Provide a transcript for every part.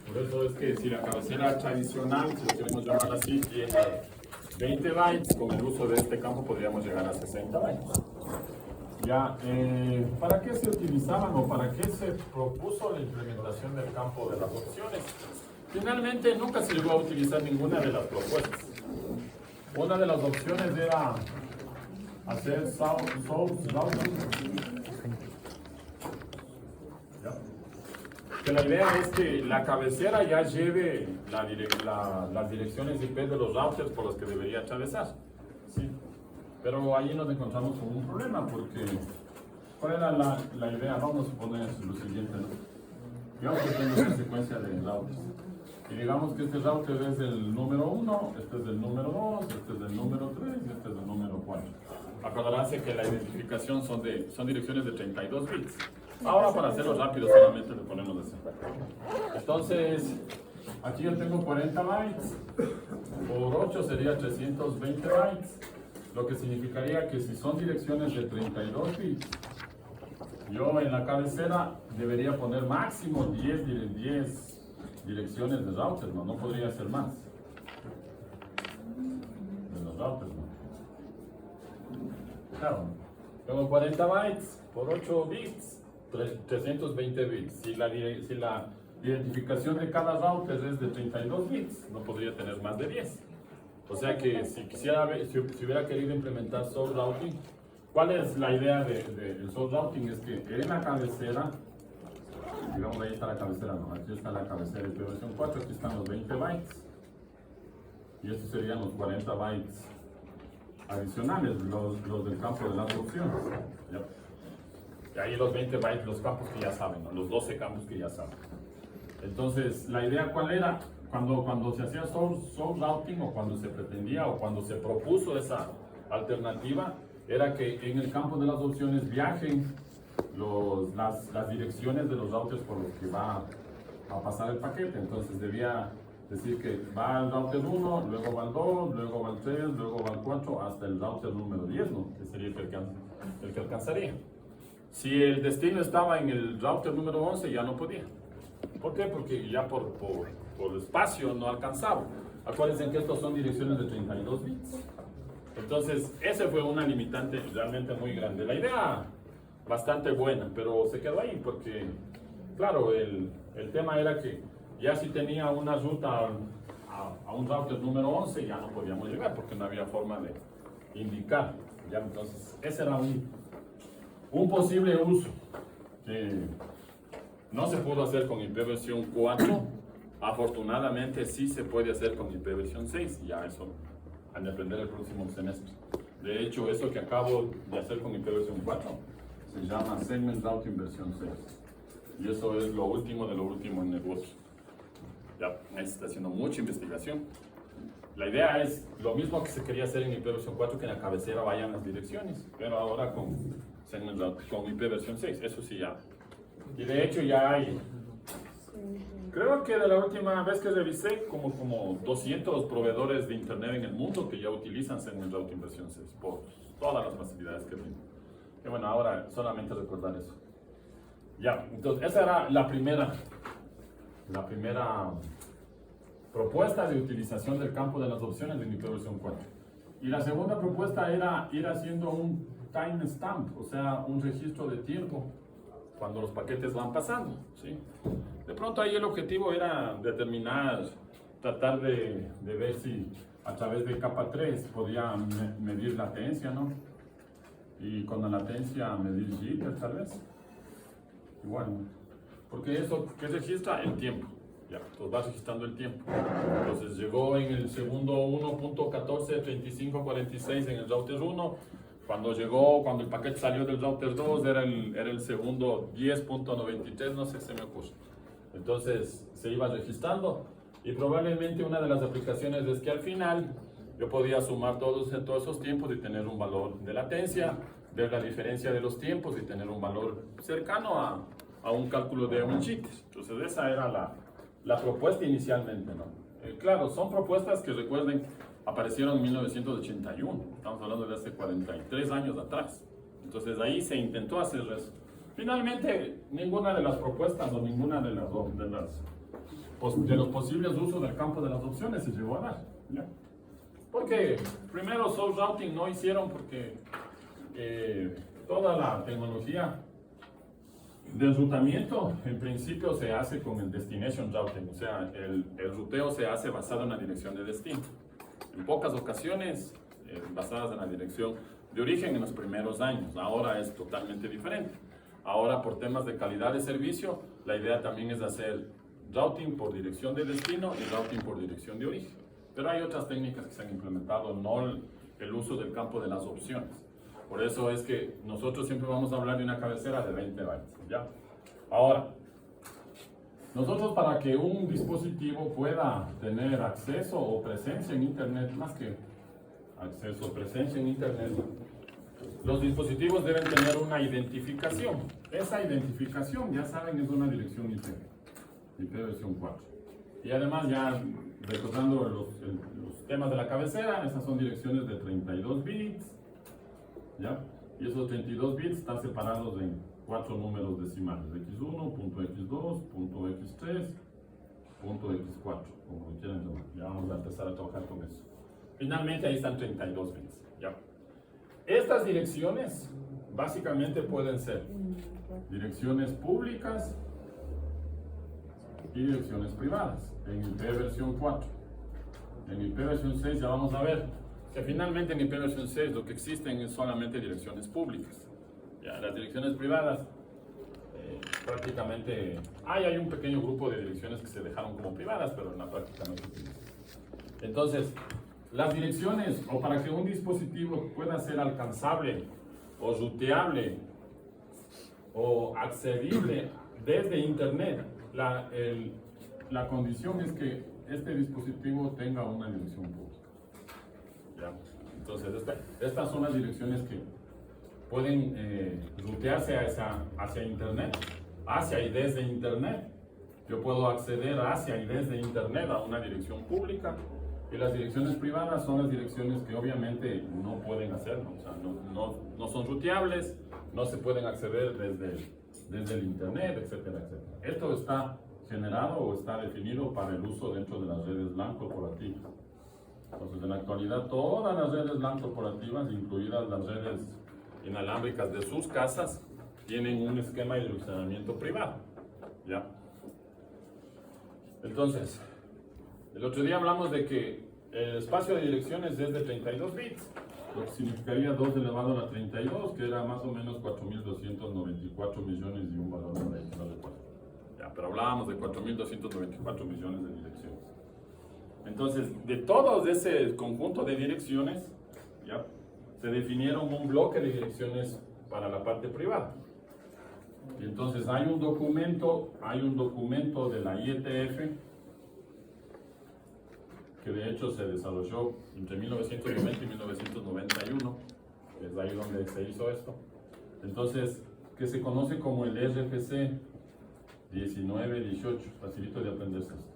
Por eso es que si la cabecera tradicional, si lo queremos llamar así, tiene 20 bytes, con el uso de este campo podríamos llegar a 60 bytes. Ya, ¿para qué se utilizaban o para qué se propuso la implementación del campo de las opciones? Finalmente nunca se llegó a utilizar ninguna de las propuestas. Una de las opciones era hacer source routing. Que la idea es que la cabecera ya lleve las direcciones IP de los routers por los que debería atravesar. ¿Sí? Pero ahí nos encontramos con un problema porque ¿cuál era la idea? Vamos a suponer lo siguiente, ¿no? Digamos que tengo una secuencia de routers. Y digamos que este router es el número 1, este es el número 2, este es el número 3 y este es el número 4. Acordarse que la identificación son direcciones de 32 bits. Ahora para hacerlo rápido solamente le ponemos así. Entonces, aquí yo tengo 40 bytes, por 8 sería 320 bytes, lo que significaría que si son direcciones de 32 bits, yo en la cabecera debería poner máximo 10 direcciones de router, no podría ser más. De los routers, ¿no? Claro, tengo 40 bytes por 8 bits. 320 bits. Si la identificación de cada router es de 32 bits, no podría tener más de 10. O sea que si hubiera querido implementar source routing, ¿cuál es la idea del source routing? Es que en la cabecera, digamos ahí está la cabecera, no, aquí está la cabecera de versión 4, aquí están los 20 bytes. Y estos serían los 40 bytes adicionales, los del campo de las opciones. ¿Ya? Y ahí los 20 bytes, los campos que ya saben, ¿no? Los 12 campos que ya saben. Entonces, la idea cuál era, cuando se hacía source routing o cuando se pretendía o cuando se propuso esa alternativa, era que en el campo de las opciones viajen las direcciones de los routers por los que va a pasar el paquete. Entonces debía decir que va al router 1, luego va al 2, luego va al 3, luego va al 4, hasta el router número 10, ¿no? Que sería el que alcanzaría. Si el destino estaba en el router número 11, ya no podía. ¿Por qué? Porque ya por espacio no alcanzaba. Acuérdense que estos son direcciones de 32 bits. Entonces, ese fue una limitante realmente muy grande. La idea, bastante buena, pero se quedó ahí porque, claro, el tema era que ya si tenía una ruta a un router número 11, ya no podíamos llegar porque no había forma de indicar. Ya, entonces, ese era un posible uso que no se pudo hacer con IP versión 4. Afortunadamente sí se puede hacer con IP versión 6. Ya eso han de aprender el próximo semestre. De hecho, eso que acabo de hacer con IP versión 4 se llama Segment Routing versión 6. Y eso es lo último de lo último en negocio. Ya se está haciendo mucha investigación. La idea es lo mismo que se quería hacer en IP versión 4, que en la cabecera vayan las direcciones, pero ahora con IP versión 6, eso sí ya. Y de hecho ya hay, creo que de la última vez que revisé, como 200 proveedores de internet en el mundo que ya utilizan Segment Routing versión 6 por todas las facilidades que tienen. Y bueno, ahora solamente recordar eso. Ya, entonces esa era la primera propuesta de utilización del campo de las opciones en IP versión 4. Y la segunda propuesta era ir haciendo un timestamp, o sea, un registro de tiempo cuando los paquetes van pasando, ¿sí? De pronto ahí el objetivo era determinar, tratar de ver si a través de capa 3 podía medir latencia, ¿no? Y con la latencia medir jitter tal vez. Y bueno, porque eso, ¿qué registra? El tiempo. Ya, entonces va registrando el tiempo. Entonces llegó en el segundo 1.143546 en el router 1. Cuando el paquete salió del router 2, era el segundo 10.93, no sé, se me ocurre. Entonces se iba registrando y probablemente una de las aplicaciones es que al final yo podía sumar todos esos tiempos y tener un valor de latencia, ver la diferencia de los tiempos y tener un valor cercano a un cálculo de un jitter. Entonces esa era la propuesta inicialmente, ¿no? Claro, son propuestas que recuerden, aparecieron en 1981, estamos hablando de hace 43 años atrás. Entonces ahí se intentó hacer eso. Finalmente, ninguna de las propuestas o ninguna de las de los posibles usos del campo de las opciones se llegó a dar. ¿Ya? Porque primero source routing no hicieron porque toda la tecnología de enrutamiento en principio se hace con el destination routing, o sea, el ruteo se hace basado en la dirección de destino. En pocas ocasiones basadas en la dirección de origen en los primeros años. Ahora es totalmente diferente. Ahora, por temas de calidad de servicio, la idea también es hacer routing por dirección de destino y routing por dirección de origen. Pero hay otras técnicas que se han implementado, no el uso del campo de las opciones. Por eso es que nosotros siempre vamos a hablar de una cabecera de 20 bytes. ¿Ya? Ahora, nosotros para que un dispositivo pueda tener acceso o presencia en Internet, más que acceso o presencia en Internet, los dispositivos deben tener una identificación. Esa identificación, ya saben, es una dirección IP versión 4. Y además, ya recordando los temas de la cabecera, esas son direcciones de 32 bits, ¿ya? Y esos 32 bits están separados en 4 números decimales, x1, .x2, .x3, .x4, como lo quieran llamar. Ya vamos a empezar a trabajar con eso. Finalmente, ahí están 32 bits, ¿ya? Estas direcciones básicamente pueden ser direcciones públicas y direcciones privadas en IP versión 4. En IP versión 6 ya vamos a ver que finalmente en IP versión 6 lo que existen es solamente direcciones públicas. Ya, las direcciones privadas prácticamente hay un pequeño grupo de direcciones que se dejaron como privadas, pero en la práctica no se utilizan. Entonces, las direcciones, o para que un dispositivo pueda ser alcanzable o ruteable o accedible desde Internet, la condición es que este dispositivo tenga una dirección pública. ¿Ya? Entonces, estas son las direcciones que pueden rutearse hacia Internet, hacia y desde Internet. Yo puedo acceder hacia y desde Internet a una dirección pública. Y las direcciones privadas son las direcciones que obviamente no pueden hacerlo, o sea, no son ruteables, no se pueden acceder desde el Internet, etcétera, etcétera. Esto está generado o está definido para el uso dentro de las redes LAN corporativas. Entonces, en la actualidad, todas las redes LAN corporativas, incluidas las redes inalámbricas de sus casas, tienen un esquema de direccionamiento privado. ¿Ya? Entonces, el otro día hablamos de que el espacio de direcciones es de 32 bits, lo que significaría 2 elevado a la 32, que era más o menos 4.294 millones y un valor no recuerdo. Ya, pero hablábamos de 4.294 millones de direcciones. Entonces, de todo ese conjunto de direcciones, ya, se definieron un bloque de direcciones para la parte privada. Y entonces hay un documento de la IETF, que de hecho se desarrolló entre 1990 y 1991, es ahí donde se hizo esto. Entonces, que se conoce como el RFC 1918, facilito de aprenderse esto.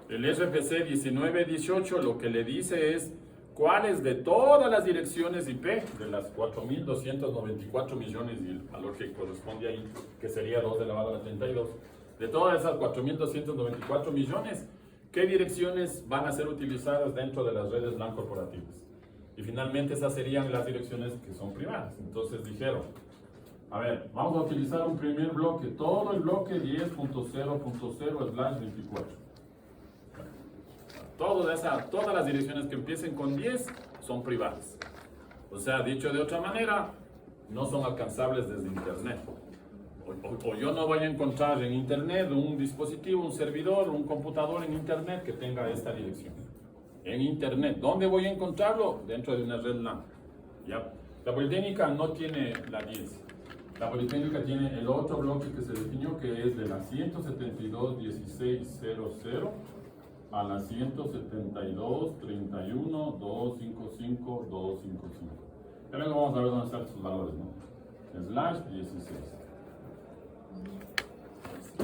El RFC 1918 lo que le dice es cuáles de todas las direcciones IP, de las 4.294 millones y el valor que corresponde ahí, que sería 2 elevado a la 32, de todas esas 4.294 millones, ¿qué direcciones van a ser utilizadas dentro de las redes LAN corporativas? Y finalmente esas serían las direcciones que son privadas. Entonces dijeron, a ver, vamos a utilizar un primer bloque, todo el bloque 10.0.0/24. Todas las direcciones que empiecen con 10 son privadas. O sea, dicho de otra manera, no son alcanzables desde Internet. O yo no voy a encontrar en Internet un dispositivo, un servidor, un computador en Internet que tenga esta dirección. En Internet. ¿Dónde voy a encontrarlo? Dentro de una red LAN. ¿Ya? La Politécnica no tiene la 10. La Politécnica tiene el otro bloque que se definió, que es de la 172.16.00 a la 172.31.255.255. Ya luego vamos a ver dónde están sus valores, ¿no? /16.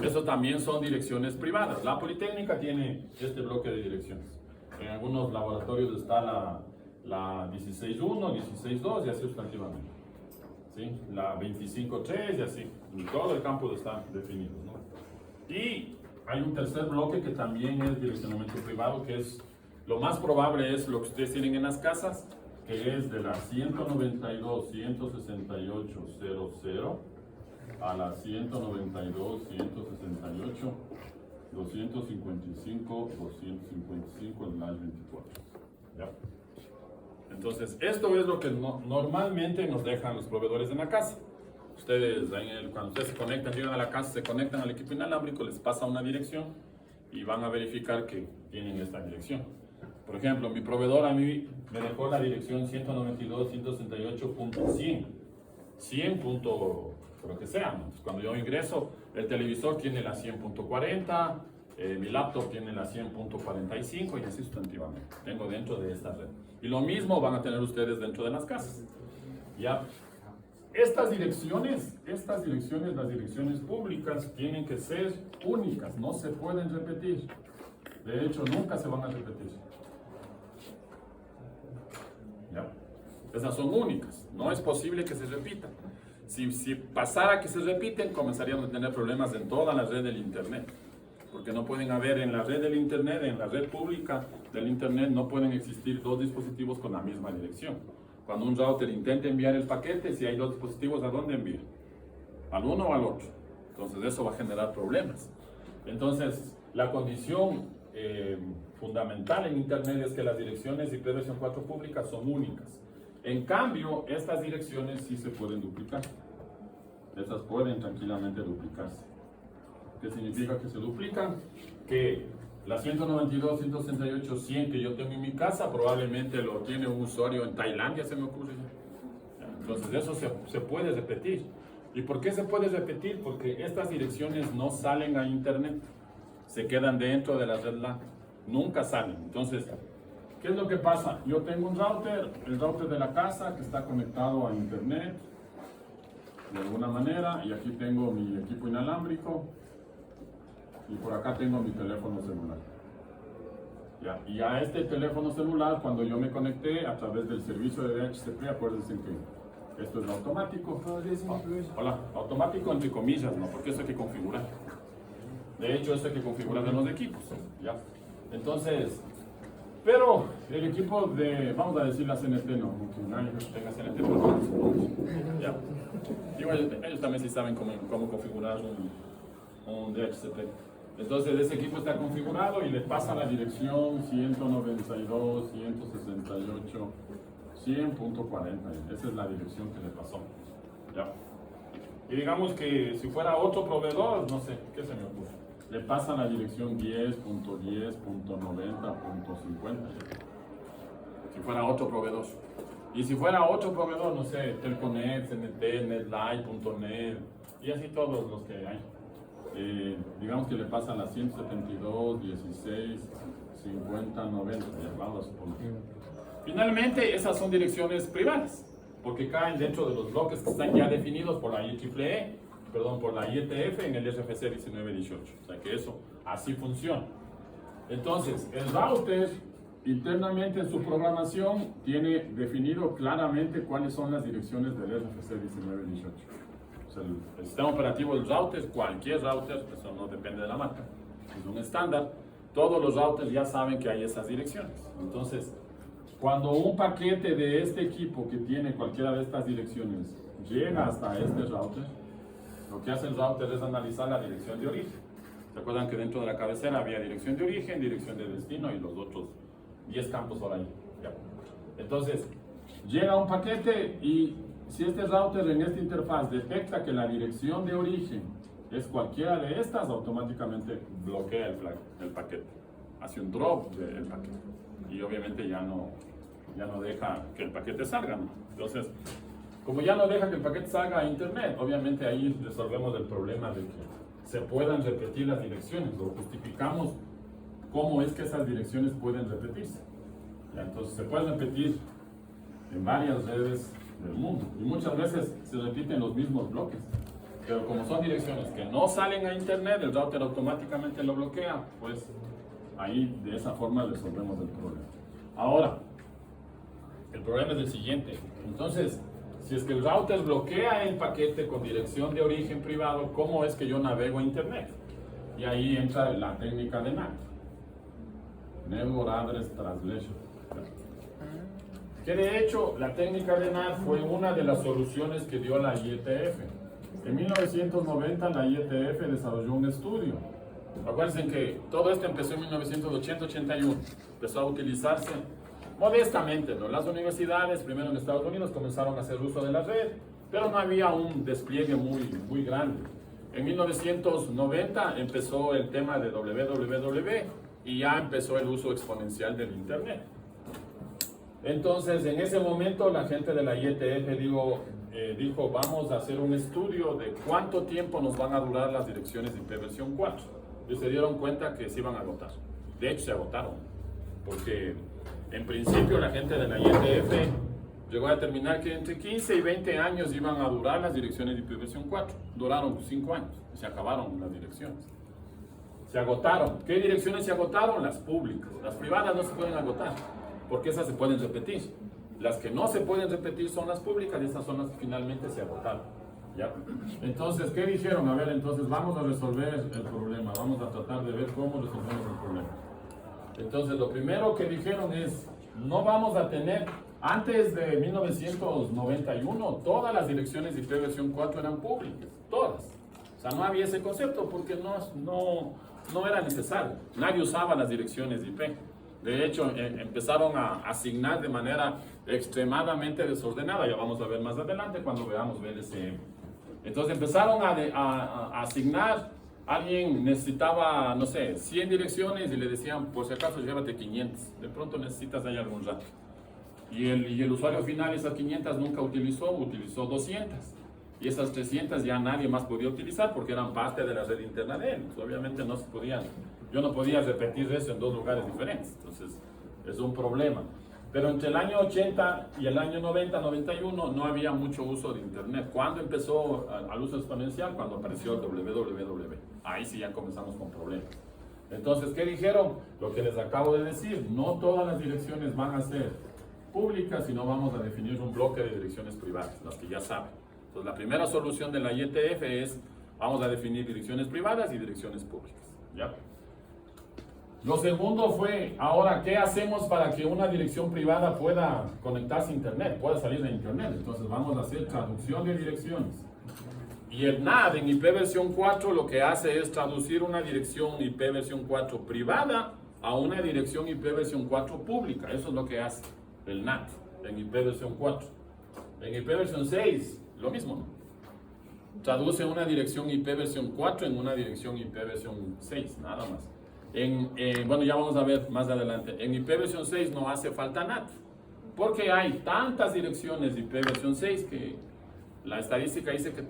Eso también son direcciones privadas. La Politécnica tiene este bloque de direcciones. En algunos laboratorios está la 16.1, 16.2 y así sustantivamente. ¿Sí? La 25.3 y así. Todo el campo está definido, ¿no? Y hay un tercer bloque que también es direccionamiento privado, que es lo más probable es lo que ustedes tienen en las casas, que es de la 192.168.00 a la 192.168.255.255/24. ¿Ya? Entonces, esto es lo que normalmente nos dejan los proveedores en la casa. Ustedes, cuando ustedes se conectan, llegan a la casa, se conectan al equipo inalámbrico, les pasa una dirección y van a verificar que tienen esta dirección. Por ejemplo, mi proveedor a mí me dejó la dirección 192.168.100, 100. Por lo que sea. Entonces, cuando yo ingreso, el televisor tiene la 100.40, mi laptop tiene la 100.45 y así sustantivamente. Tengo dentro de esta red. Y lo mismo van a tener ustedes dentro de las casas. ¿Ya? Estas direcciones, las direcciones públicas, tienen que ser únicas, no se pueden repetir. De hecho, nunca se van a repetir. ¿Ya? Esas son únicas, no es posible que se repitan. Si pasara que se repiten, comenzaríamos a tener problemas en toda la red del Internet. Porque no pueden haber en la red del Internet, en la red pública del Internet, no pueden existir dos dispositivos con la misma dirección. Cuando un router intenta enviar el paquete, si hay dos dispositivos, ¿a dónde envía? ¿Al uno o al otro? Entonces eso va a generar problemas. Entonces, la condición fundamental en Internet es que las direcciones IPv4 públicas son únicas. En cambio, estas direcciones sí se pueden duplicar. Estas pueden tranquilamente duplicarse. ¿Qué significa que se duplican? Que la 192.168.100 que yo tengo en mi casa probablemente lo tiene un usuario en Tailandia, se me ocurre. Entonces eso se puede repetir. ¿Y por qué se puede repetir? Porque estas direcciones no salen a Internet, se quedan dentro de la red LAN, nunca salen. Entonces, ¿qué es lo que pasa? Yo tengo un router, el router de la casa que está conectado a Internet de alguna manera, y aquí tengo mi equipo inalámbrico y por acá tengo mi teléfono celular. ¿Ya? Y a este teléfono celular, cuando yo me conecté a través del servicio de DHCP, acuérdense que esto es automático. Hola, automático entre comillas, ¿no? Porque eso hay que configurar. De hecho, eso hay que configurar en los equipos. ¿Ya? Entonces, pero el equipo de, vamos a decir la CNT, no, que nadie tenga CNT, pero ya. Igual, ellos también sí saben cómo configurar un DHCP. Entonces, ese equipo está configurado y le pasa la dirección 192.168.100.40. Esa es la dirección que le pasó. ¿Ya? Y digamos que si fuera otro proveedor, no sé, ¿qué se me ocurre? Le pasa la dirección 10.10.90.50. Si fuera otro proveedor. Y si fuera otro proveedor, no sé, Telconet, CNT, Netlight.net y así todos los que hay. Digamos que le pasan las 172, 16, 50, 90, ya vamos a suponer. Finalmente, esas son direcciones privadas, porque caen dentro de los bloques que están ya definidos por la IEEE, por la IETF en el RFC 1918. O sea que eso así funciona. Entonces, el router internamente en su programación tiene definido claramente cuáles son las direcciones del RFC 1918. El sistema operativo del router, cualquier router, eso no depende de la marca, es un estándar, todos los routers ya saben que hay esas direcciones. Entonces, cuando un paquete de este equipo que tiene cualquiera de estas direcciones llega hasta este router, lo que hace el router es analizar la dirección de origen. ¿Se acuerdan que dentro de la cabecera había dirección de origen, dirección de destino y los otros 10 campos por ahí? ¿Ya? Entonces, llega un paquete y si este router en esta interfaz detecta que la dirección de origen es cualquiera de estas, automáticamente bloquea el paquete, hace un drop del paquete y obviamente ya no deja que el paquete salga, ¿no? Entonces, como ya no deja que el paquete salga a Internet, obviamente ahí resolvemos el problema de que se puedan repetir las direcciones, o justificamos cómo es que esas direcciones pueden repetirse. ¿Ya? Entonces, se pueden repetir en varias redes del mundo y muchas veces se repiten los mismos bloques, pero como son direcciones que no salen a Internet, el router automáticamente lo bloquea, pues ahí de esa forma resolvemos el problema. Ahora, el problema es el siguiente. Entonces, si es que el router bloquea el paquete con dirección de origen privado, ¿cómo es que yo navego a Internet? Y ahí entra la técnica de NAT, Network Address Translation. Que de hecho la técnica de NAT fue una de las soluciones que dio la IETF. En 1990 la IETF desarrolló un estudio. Acuérdense que todo esto empezó en 1980-81. Empezó a utilizarse modestamente, ¿no? Las universidades, primero en Estados Unidos, comenzaron a hacer uso de la red, pero no había un despliegue muy grande. En 1990 empezó el tema de www y ya empezó el uso exponencial del Internet. Entonces, en ese momento, la gente de la IETF dijo, vamos a hacer un estudio de cuánto tiempo nos van a durar las direcciones IP versión 4. Y se dieron cuenta que se iban a agotar. De hecho, se agotaron. Porque, en principio, la gente de la IETF llegó a determinar que entre 15 y 20 años iban a durar las direcciones IP versión 4. Duraron 5 años. Y se acabaron las direcciones. Se agotaron. ¿Qué direcciones se agotaron? Las públicas. Las privadas no se pueden agotar, porque esas se pueden repetir. Las que no se pueden repetir son las públicas, y esas son las que finalmente se agotaron. ¿Ya? Entonces, ¿qué dijeron? A ver, entonces vamos a resolver el problema, vamos a tratar de ver cómo resolvemos el problema. Entonces, lo primero que dijeron es, no vamos a tener, antes de 1991, todas las direcciones IP versión 4 eran públicas, todas. O sea, no había ese concepto porque no era necesario. Nadie usaba las direcciones IP. De hecho, empezaron a asignar de manera extremadamente desordenada. Ya vamos a ver más adelante cuando veamos VLCM. Entonces empezaron a asignar. Alguien necesitaba, no sé, 100 direcciones y le decían, por si acaso, llévate 500. De pronto necesitas ahí algún rato. Y el usuario final esas 500 nunca utilizó 200. Y esas 300 ya nadie más podía utilizar porque eran parte de la red interna de él. Pues obviamente no se podían. Yo no podía repetir eso en dos lugares diferentes, entonces es un problema. Pero entre el año 80 y el año 90-91 no había mucho uso de Internet. ¿Cuándo empezó al uso exponencial? Cuando apareció el www. Ahí sí ya comenzamos con problemas. Entonces, ¿qué dijeron? Lo que les acabo de decir, no todas las direcciones van a ser públicas, sino vamos a definir un bloque de direcciones privadas, las que ya saben. Entonces, la primera solución de la IETF es, vamos a definir direcciones privadas y direcciones públicas. ¿Ya? Lo segundo fue, ahora, ¿qué hacemos para que una dirección privada pueda conectarse a Internet, pueda salir de Internet? Entonces vamos a hacer traducción de direcciones. Y el NAT en IP versión 4 lo que hace es traducir una dirección IP versión 4 privada a una dirección IP versión 4 pública. Eso es lo que hace el NAT en IP versión 4. En IP versión 6, lo mismo, ¿no? Traduce una dirección IP versión 4 en una dirección IP versión 6, nada más. Bueno, ya vamos a ver más adelante. En IP versión 6 no hace falta NAT, porque hay tantas direcciones de IP versión 6 que la estadística dice que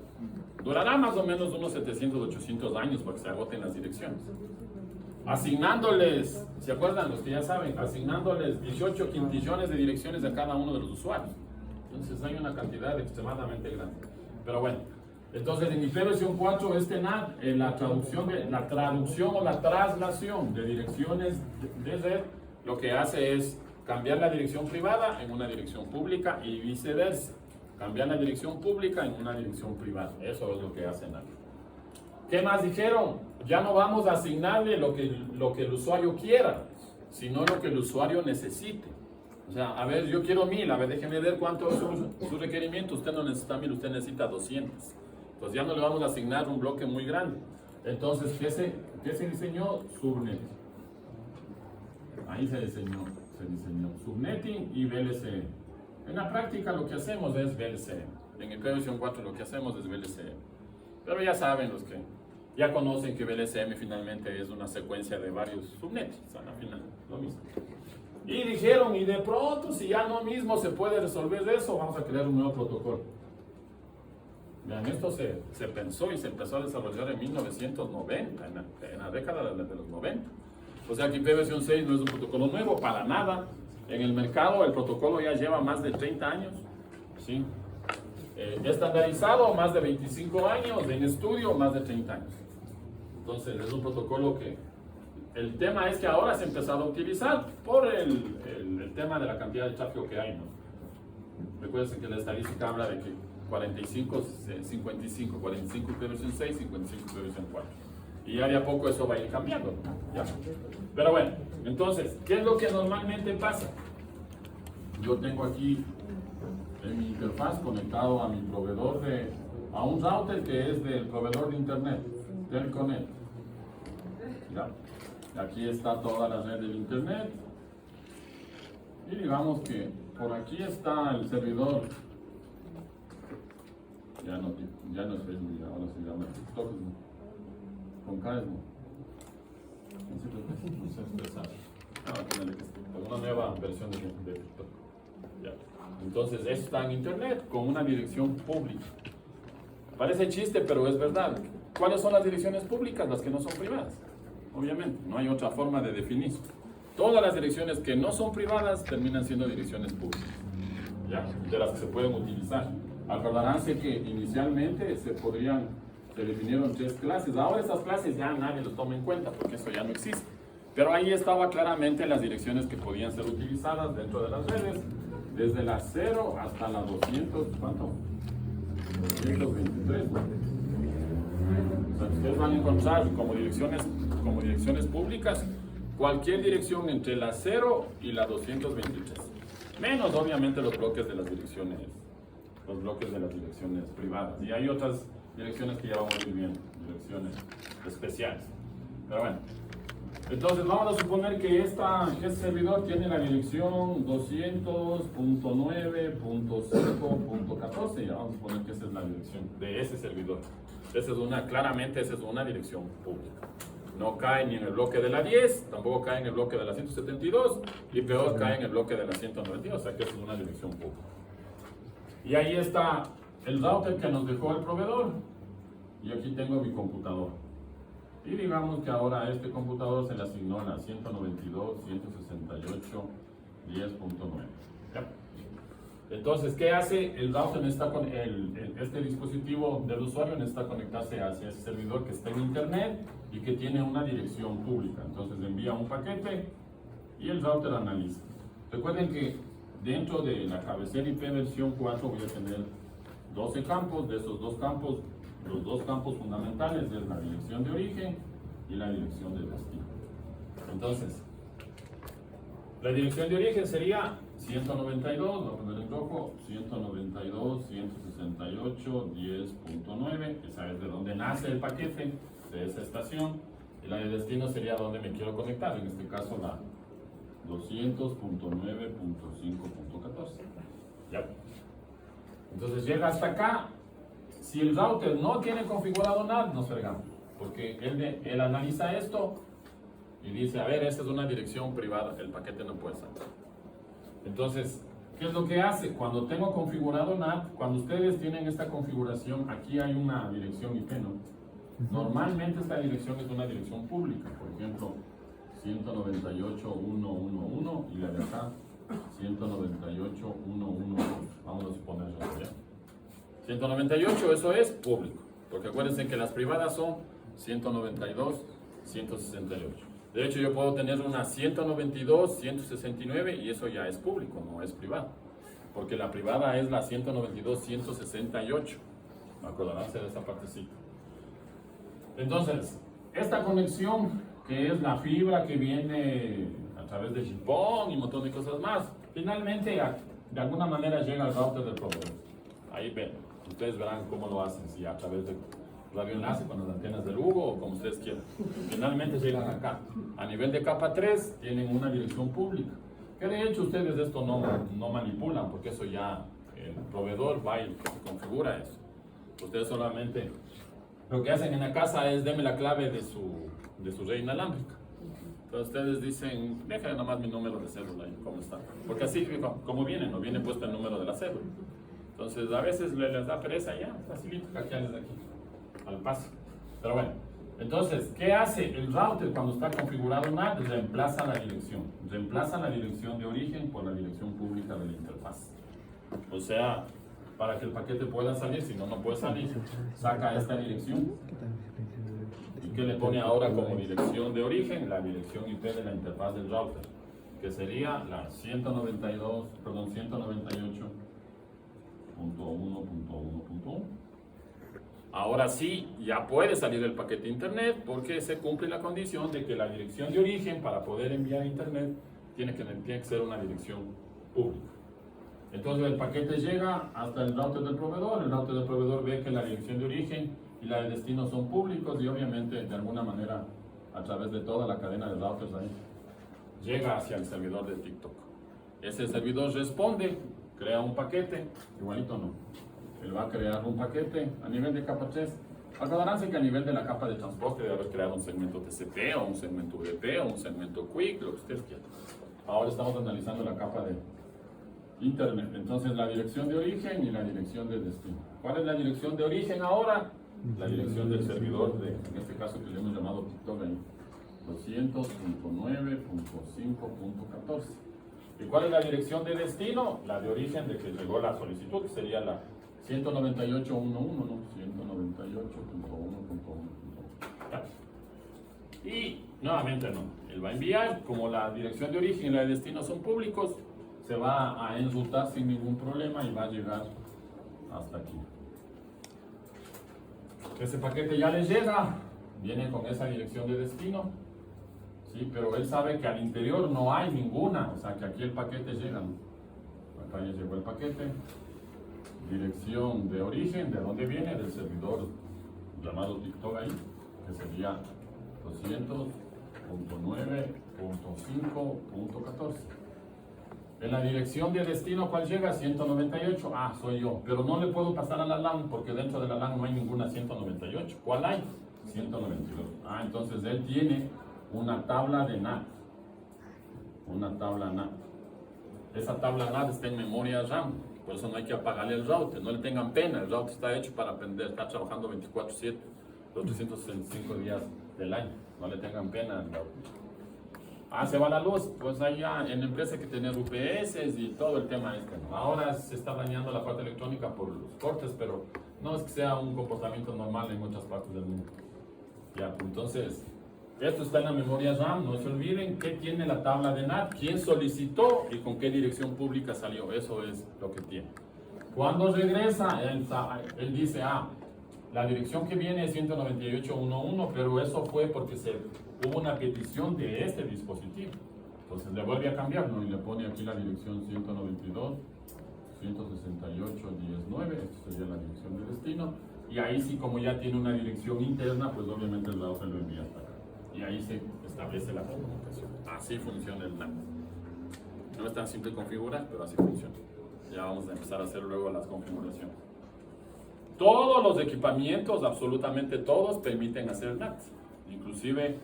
durará más o menos unos 700-800 años para que se agoten las direcciones. Asignándoles, ¿se acuerdan? Los que ya saben, asignándoles 18 quintillones de direcciones a cada uno de los usuarios. Entonces hay una cantidad extremadamente grande. Pero bueno, entonces en IP versión 4 este NAT, la traducción o la traslación de direcciones de red, lo que hace es cambiar la dirección privada en una dirección pública y viceversa. Cambiar la dirección pública en una dirección privada. Eso es lo que hace NAT. ¿Qué más dijeron? Ya no vamos a asignarle lo que el usuario quiera, sino lo que el usuario necesite. O sea, a ver, yo quiero 1000, a ver, déjeme ver cuánto es su requerimiento. Usted no necesita 1000, usted necesita 200. Entonces ya no le vamos a asignar un bloque muy grande. Entonces, ¿qué se diseñó? Subnetting. Ahí se diseñó Subnetting y VLCM. En la práctica lo que hacemos es VLCM. En IP versión 4 lo que hacemos es VLCM. Pero ya saben los que ya conocen que VLCM finalmente es una secuencia de varios subnets. O sea, al final, lo mismo. Y dijeron, y de pronto, si ya no mismo se puede resolver eso, vamos a crear un nuevo protocolo. Vean, esto se pensó y se empezó a desarrollar en 1990, en la década de los 90. O sea que IP versión 6 no es un protocolo nuevo, para nada. En el mercado el protocolo ya lleva más de 30 años. ¿Sí? Estandarizado, más de 25 años. En estudio, más de 30 años. Entonces es un protocolo que... El tema es que ahora se ha empezado a utilizar por el tema de la cantidad de tráfico que hay, ¿no? Recuerden que la estadística habla de que 45 IP versión 6, 55 IP versión 4. Y ya de a poco eso va a ir cambiando, ¿ya? Pero bueno, entonces, ¿qué es lo que normalmente pasa? Yo tengo aquí en mi interfaz conectado a mi proveedor a un router que es del proveedor de internet, Telconet. ¿Ya? Aquí está toda la red del internet. Y digamos que por aquí está el servidor. Ya no es Facebook, ahora se llama TikTok. Con Caesmo. No sé ustedes saben. Una nueva versión de TikTok. Ya. Entonces, esto está en internet con una dirección pública. Parece chiste, pero es verdad. ¿Cuáles son las direcciones públicas? Las que no son privadas. Obviamente, no hay otra forma de definir. Todas las direcciones que no son privadas terminan siendo direcciones públicas, ¿ya? De las que se pueden utilizar. Acordaránse que inicialmente se definieron 3 clases. Ahora esas clases ya nadie los toma en cuenta porque eso ya no existe. Pero ahí estaba claramente las direcciones que podían ser utilizadas dentro de las redes, desde la 0 hasta la 200, ¿cuánto? 223. O sea, ustedes van a encontrar como direcciones públicas cualquier dirección entre la 0 y la 223. Menos obviamente los bloques de las direcciones privadas. Y hay otras direcciones que ya vamos a ir viendo, direcciones especiales. Pero bueno, entonces vamos a suponer que este servidor tiene la dirección 200.9.5.14. Ya vamos a suponer que esa es la dirección de ese servidor. Claramente esa es una dirección pública. No cae ni en el bloque de la 10, tampoco cae en el bloque de la 172 y peor cae en el bloque de la 192, o sea que es una dirección pública. Y ahí está el router que nos dejó el proveedor. Y aquí tengo mi computador. Y digamos que ahora a este computador se le asignó la 192.168.10.9. ¿Ya? Entonces, ¿qué hace el router? Este dispositivo del usuario necesita conectarse hacia ese servidor que está en internet y que tiene una dirección pública. Entonces envía un paquete y el router analiza. Recuerden que dentro de la cabecera IP versión 4 voy a tener 12 campos. De esos 2 campos, los 2 campos fundamentales es la dirección de origen y la dirección de destino. Entonces, la dirección de origen sería 192, lo poner en rojo, 192.168.10.9, esa es de donde nace el paquete de esa estación, y la de destino sería donde me quiero conectar, en este caso la 200.9.5.14. Ya. Entonces llega hasta acá. Si el router no tiene configurado nada, nos fregamos, porque él analiza esto y dice, a ver, esta es una dirección privada, el paquete no puede salir. Entonces, ¿qué es lo que hace? Cuando tengo configurado NAT, cuando ustedes tienen esta configuración, aquí hay una dirección IP, ¿no? Normalmente esta dirección es una dirección pública, por ejemplo, 198.1.1.1 y la de acá, 198.1.1.2. Vamos a suponerlo, ¿ya? 198, eso es público, porque acuérdense que las privadas son 192, 168. De hecho, yo puedo tener una 192, 169 y eso ya es público, no es privado. Porque la privada es la 192, 168. ¿Me acordarán de esta partecita? Entonces, esta conexión, que es la fibra que viene a través de GPON y un montón de cosas más, finalmente, de alguna manera llega al router del proveedor. Ahí ven, ustedes verán cómo lo hacen, si a través de radioenlace con las antenas del Hugo o como ustedes quieran. Finalmente llegan acá. A nivel de capa 3 tienen una dirección pública. Que de hecho ustedes esto no manipulan, porque eso ya el proveedor va y configura eso. Ustedes solamente lo que hacen en la casa es denme la clave de su red inalámbrica. Entonces ustedes dicen, déjame nomás mi número de cédula y cómo está. Porque así como viene, no viene puesto el número de la cédula. Entonces a veces les da pereza ya, facilito hackearles de aquí al paso. Pero bueno, entonces, ¿qué hace el router cuando está configurado NAT? Reemplaza la dirección de origen por la dirección pública de la interfaz. O sea, para que el paquete pueda salir, si no puede salir, saca esta dirección. ¿Y qué le pone ahora como dirección de origen? La dirección IP de la interfaz del router, que sería la 198.1.1.1.1. Ahora sí, ya puede salir el paquete internet porque se cumple la condición de que la dirección de origen para poder enviar internet tiene que ser una dirección pública. Entonces el paquete llega hasta el router del proveedor ve que la dirección de origen y la de destino son públicos y obviamente de alguna manera a través de toda la cadena de routers ahí llega hacia el servidor de TikTok. Ese servidor responde, crea un paquete, igualito no. Él va a crear un paquete a nivel de capa 3. Acordaránse que a nivel de la capa de transporte debe haber creado un segmento TCP o un segmento VP o un segmento QUIC, lo que ustedes quieran. Ahora estamos analizando la capa de Internet. Entonces la dirección de origen y la dirección de destino. ¿Cuál es la dirección de origen ahora? La dirección del servidor, en este caso que le hemos llamado TikTok ahí. 200.9.5.14. ¿Y cuál es la dirección de destino? La de origen de que llegó la solicitud, que sería la 198.1.1, ¿no? 198.1.1.1. Y nuevamente no, él va a enviar, como la dirección de origen y la de destino son públicos, se va a enrutar sin ningún problema y va a llegar hasta aquí. Ese paquete ya le llega, viene con esa dirección de destino, ¿sí? Pero él sabe que al interior no hay ninguna, o sea que aquí el paquete llega, ¿no? Acá ya llegó el paquete. Dirección de origen, ¿de dónde viene? Del servidor llamado TikTok ahí, que sería 200.9.5.14. En la dirección de destino, ¿cuál llega? 198. Ah, soy yo. Pero no le puedo pasar a la LAN porque dentro de la LAN no hay ninguna 198. ¿Cuál hay? 192. Ah, entonces él tiene una tabla de NAT. Una tabla NAT. Esa tabla NAT está en memoria RAM. Por eso no hay que apagarle el router. No le tengan pena. El router está hecho para aprender. Está trabajando 24/7. Los 365 días del año. No le tengan pena al router. Ah, se va la luz, pues allá en la empresa hay que tener UPS y todo el tema este, ¿no? Ahora se está dañando la parte electrónica por los cortes, pero no es que sea un comportamiento normal en muchas partes del mundo. Ya, entonces, esto está en la memoria RAM, no se olviden que tiene la tabla de NAT, quién solicitó y con qué dirección pública salió, eso es lo que tiene. Cuando regresa, él dice, la dirección que viene es 198.1.1, pero eso fue porque hubo una petición de este dispositivo. Entonces le vuelve a cambiar, ¿no? Y le pone aquí la dirección 192.168.10.9, esta sería la dirección de destino. Y ahí sí, como ya tiene una dirección interna, pues obviamente el router lo envía hasta acá. Y ahí se establece la comunicación. Así funciona el NAT. No es tan simple configurar, pero así funciona. Ya vamos a empezar a hacer luego las configuraciones. Todos los equipamientos, absolutamente todos, permiten hacer NAT. Inclusive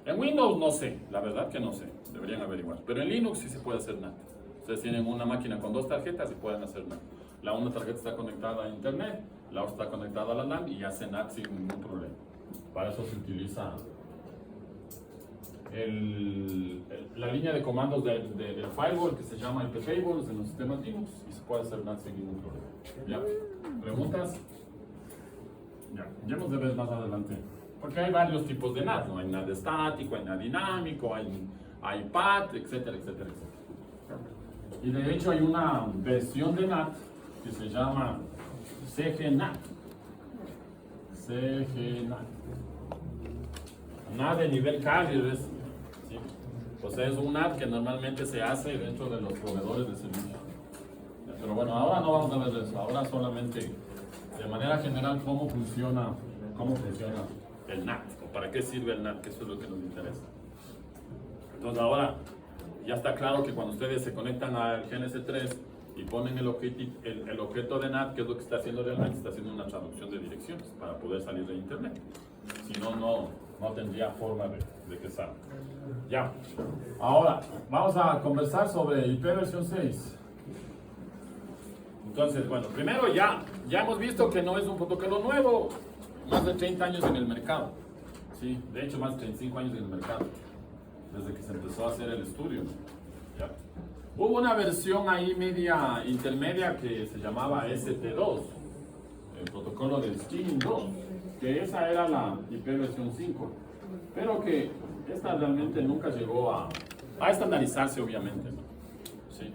en Windows no sé, la verdad que no sé, deberían averiguar. Pero en Linux sí se puede hacer NAT. Ustedes tienen una máquina con 2 tarjetas y pueden hacer NAT. Una tarjeta está conectada a internet, la otra está conectada a la LAN y hace NAT sin ningún problema. Para eso se utiliza la línea de comandos del firewall que se llama IP tables en los sistemas Linux y se puede hacer NAT sin ningún problema. ¿Ya? ¿Preguntas? Ya, iremos de ver más adelante. Porque hay varios tipos de NAT, ¿no? Hay NAT estático, hay NAT dinámico, hay PAT, etcétera, etcétera, etcétera. Y de hecho hay una versión de NAT que se llama CGNAT. CGNAT. NAT de nivel carrier, ¿sí? O sea, es un NAT que normalmente se hace dentro de los proveedores de servicio. Pero bueno, ahora no vamos a ver eso, ahora solamente de manera general cómo funciona el NAT, o para qué sirve el NAT, que eso es lo que nos interesa. Entonces ahora ya está claro que cuando ustedes se conectan al GNS3 y ponen el objeto de NAT, ¿qué es lo que está haciendo realmente? Está haciendo una traducción de direcciones para poder salir de internet. Si no, no tendría forma de que salga. Ya. Ahora, vamos a conversar sobre IP versión 6. Entonces, bueno, primero ya hemos visto que no es un protocolo nuevo, más de 30 años en el mercado. Sí, de hecho más de 35 años en el mercado, desde que se empezó a hacer el estudio. ¿Ya? Hubo una versión ahí media intermedia que se llamaba ST2, el protocolo del Streaming 2, que esa era la IP versión 5, pero que esta realmente nunca llegó a estandarizarse, obviamente, ¿no? Sí.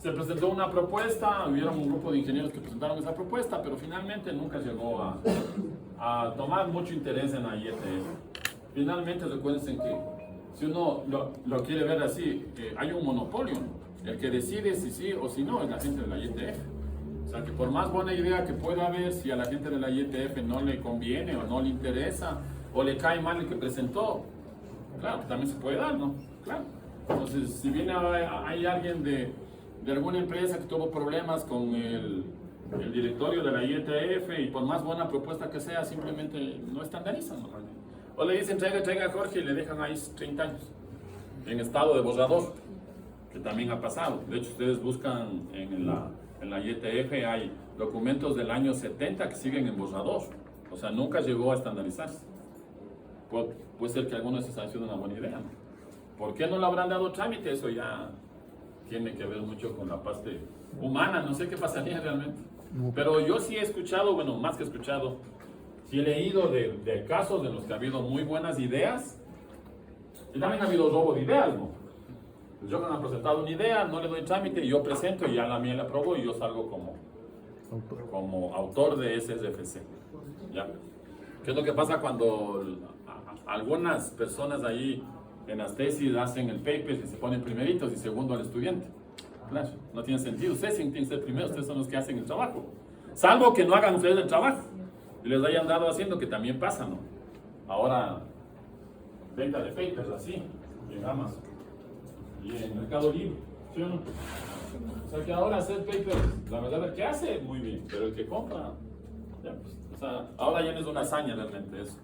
se presentó una propuesta, hubieron un grupo de ingenieros que presentaron esa propuesta, pero finalmente nunca llegó a tomar mucho interés en la IETF. Finalmente recuerden que si uno lo quiere ver así, hay un monopolio, ¿no? El que decide si sí o si no es la gente de la IETF. O sea que por más buena idea que pueda haber, si a la gente de la IETF no le conviene o no le interesa o le cae mal el que presentó, claro, también se puede dar, ¿no? Claro. Entonces, si viene hay alguien de alguna empresa que tuvo problemas con el directorio de la IETF y por más buena propuesta que sea, simplemente no estandarizan, ¿no? O le dicen, traiga a Jorge y le dejan ahí 30 años en estado de borrador, que también ha pasado. De hecho, ustedes buscan en la IETF, hay documentos del año 70 que siguen en borrador. O sea, nunca llegó a estandarizarse. Puede ser que algunos se haya sido una buena idea, ¿no? ¿Por qué no le habrán dado trámite? Eso ya tiene que ver mucho con la parte humana, no sé qué pasaría realmente. Pero yo sí he escuchado, bueno, más que escuchado, sí he leído de casos en los que ha habido muy buenas ideas y también ha habido robo de ideas, ¿no? Pues yo me han presentado una idea, no le doy trámite y yo presento y ya la mía la aprobó y yo salgo como autor de ese SFC. ¿Ya? ¿Qué es lo que pasa cuando algunas personas ahí en las tesis hacen el paper y se ponen primeritos y segundo al estudiante? Claro, no tiene sentido. Ustedes tienen que ser primeros, ustedes son los que hacen el trabajo. Salvo que no hagan ustedes el trabajo y les hayan dado haciendo, que también pasa, ¿no? Ahora, venta de papers así, en Amazon y en Mercado Libre, ¿sí o no? O sea que ahora hacer papers, la verdad el que hace, muy bien, pero el que compra, ya pues, o sea, ahora ya no es una hazaña realmente eso.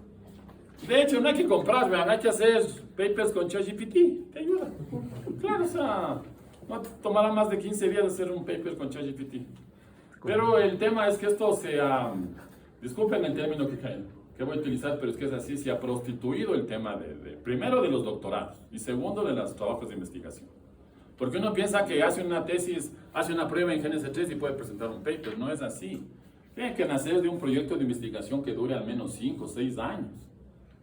De hecho, no hay que comprar, vean, hay que hacer papers con ChatGPT, te ayuda. Claro, o sea, no te tomará más de 15 días hacer un paper con ChatGPT. Pero el tema es que esto disculpen el término que voy a utilizar, pero es que es así, se ha prostituido el tema primero de los doctorados y segundo de los trabajos de investigación. Porque uno piensa que hace una tesis, hace una prueba en GNS3 y puede presentar un paper, no es así. Tiene que nacer de un proyecto de investigación que dure al menos 5 o 6 años.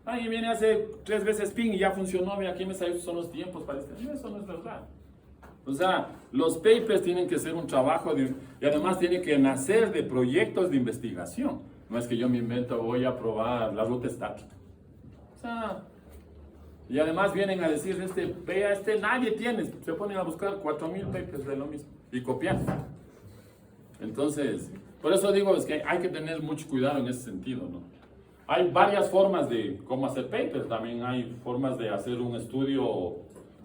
Ahí viene, hace 3 veces ping y ya funcionó, ve aquí me salió, son los tiempos para este. Eso no es verdad. O sea, los papers tienen que ser un trabajo y además tiene que nacer de proyectos de investigación. No es que yo me invento, voy a probar la ruta estática. O sea, y además vienen a decir, vea, nadie tiene. Se ponen a buscar 4,000 papers de lo mismo y copiar. Entonces, por eso digo, es que hay que tener mucho cuidado en ese sentido, ¿no? Hay varias formas de cómo hacer papers, también hay formas de hacer un estudio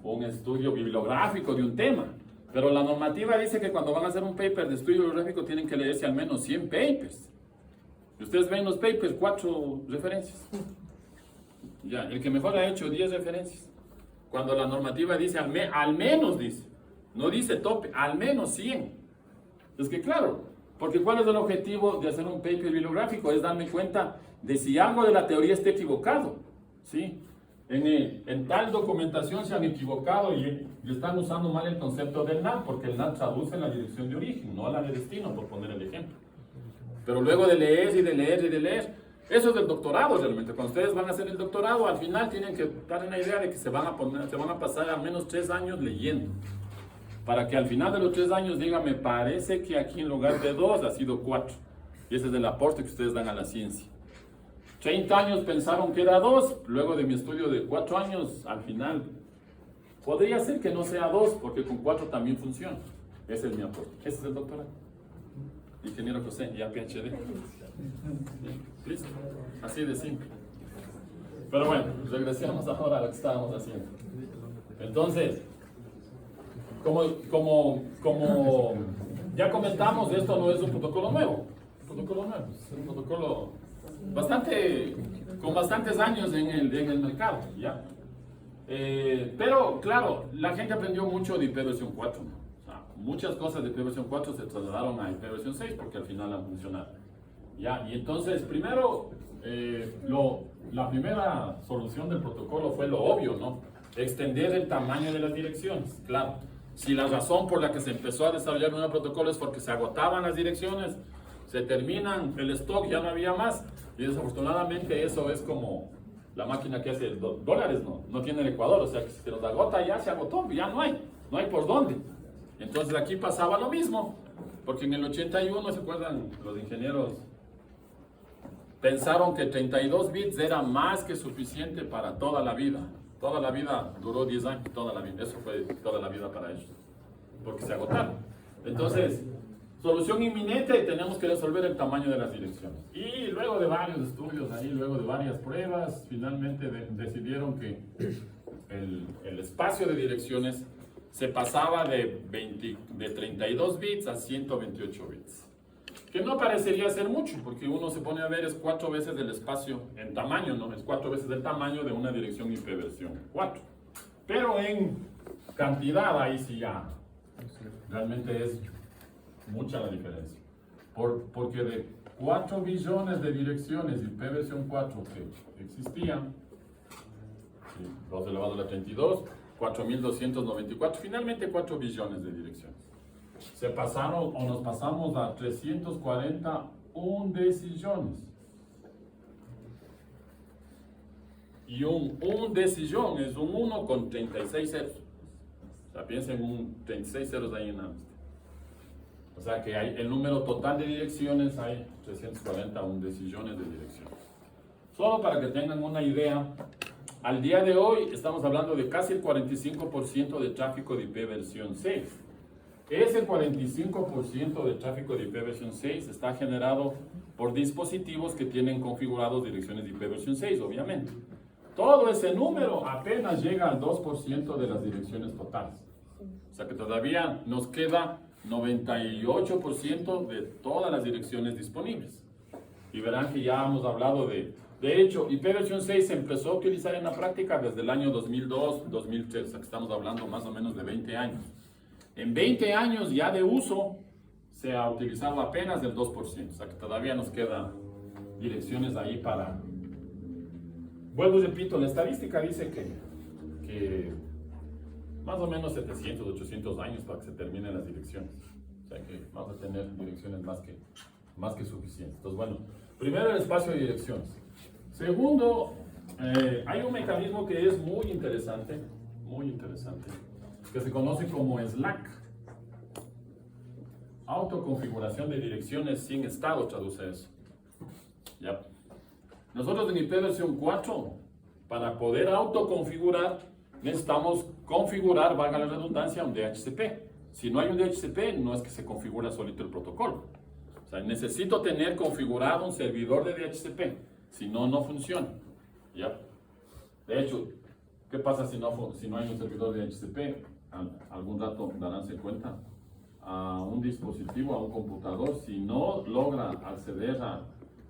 bibliográfico de un tema, pero la normativa dice que cuando van a hacer un paper de estudio bibliográfico tienen que leerse al menos 100 papers. Y ustedes ven los papers, 4 referencias. Ya, el que mejor ha hecho 10 referencias. Cuando la normativa dice al menos dice, no dice tope, al menos 100. Es que claro, porque ¿cuál es el objetivo de hacer un paper bibliográfico? Es darme cuenta de si algo de la teoría está equivocado, ¿sí? En tal documentación se han equivocado y están usando mal el concepto del NAT, porque el NAT traduce la dirección de origen, no la de destino, por poner el ejemplo. Pero luego de leer y de leer y de leer, eso es del doctorado realmente. Cuando ustedes van a hacer el doctorado, al final tienen que dar una idea de que se van a pasar al menos 3 años leyendo. Para que al final de los 3 años digan, me parece que aquí en lugar de 2 ha sido 4. Y ese es el aporte que ustedes dan a la ciencia. 30 años pensaron que era 2, luego de mi estudio de 4 años, al final, podría ser que no sea 2, porque con 4 también funciona. Ese es mi aporte. Ese es el doctorado. Ingeniero José, ya PhD. ¿Listo? Así de simple. Pero bueno, regresemos ahora a lo que estábamos haciendo. Entonces, como ya comentamos, esto no es un protocolo nuevo. Es un protocolo con bastantes años en el mercado, ¿ya? Pero, claro, la gente aprendió mucho de IPv4, ¿no? O sea, muchas cosas de IPv4 se trasladaron a IPv6 porque al final han funcionado, ¿ya? Y entonces, primero, la primera solución del protocolo fue lo obvio, ¿no? Extender el tamaño de las direcciones, claro. Si la razón por la que se empezó a desarrollar un protocolo es porque se agotaban las direcciones, se terminan el stock, ya no había más, y desafortunadamente eso es como la máquina que hace dólares, no tiene el ecuador, o sea que si se nos agota ya se agotó, ya no hay por dónde. Entonces aquí pasaba lo mismo, porque en el 81, ¿se acuerdan? Los ingenieros pensaron que 32 bits era más que suficiente para toda la vida. Toda la vida duró 10 años, toda la vida. Eso fue toda la vida para ellos, porque se agotaron. Entonces, solución inminente, tenemos que resolver el tamaño de las direcciones. Y luego de varios estudios ahí, luego de varias pruebas, finalmente decidieron que el espacio de direcciones se pasaba de 32 bits a 128 bits. Que no parecería ser mucho, porque uno se pone a ver, es 4 veces el espacio en tamaño, ¿no? Es 4 veces el tamaño de una dirección IP versión 4. Pero en cantidad, ahí sí ya, realmente es mucha la diferencia. Porque de 4 billones de direcciones IP versión 4 que existían, 2 elevado a la 32, 4.294, finalmente 4 billones de direcciones. Se pasaron o nos pasamos a 341 decillones. Y un decillón es un 1 con 36 ceros. O sea, piensen en 36 ceros ahí en Amstrad. O sea que hay el número total de direcciones, hay 341 decillones de direcciones. Solo para que tengan una idea, al día de hoy estamos hablando de casi el 45% de tráfico de IP versión 6. Ese 45% de tráfico de IP versión 6 está generado por dispositivos que tienen configurados direcciones de IP versión 6, obviamente. Todo ese número apenas llega al 2% de las direcciones totales. O sea que todavía nos queda 98% de todas las direcciones disponibles. Y verán que ya hemos hablado de hecho, IP versión 6 se empezó a utilizar en la práctica desde el año 2002, 2003, o sea que estamos hablando más o menos de 20 años. En 20 años ya de uso se ha utilizado apenas el 2%, o sea que todavía nos quedan direcciones ahí para... Vuelvo y repito, la estadística dice que más o menos 700, 800 años para que se terminen las direcciones. O sea que vamos a tener direcciones más que suficientes. Entonces, bueno, primero el espacio de direcciones. Segundo, hay un mecanismo que es muy interesante, que se conoce como SLAC. Autoconfiguración de direcciones sin estado, traduce eso. Ya. Nosotros en IP versión 4, para poder autoconfigurar, necesitamos configurar, valga la redundancia, un DHCP. Si no hay un DHCP, no es que se configura solito el protocolo. O sea, necesito tener configurado un servidor de DHCP. Si no, no funciona. ¿Ya? De hecho, ¿qué pasa si no hay un servidor de DHCP? Algún rato daránse cuenta. A un dispositivo, a un computador, si no logra acceder a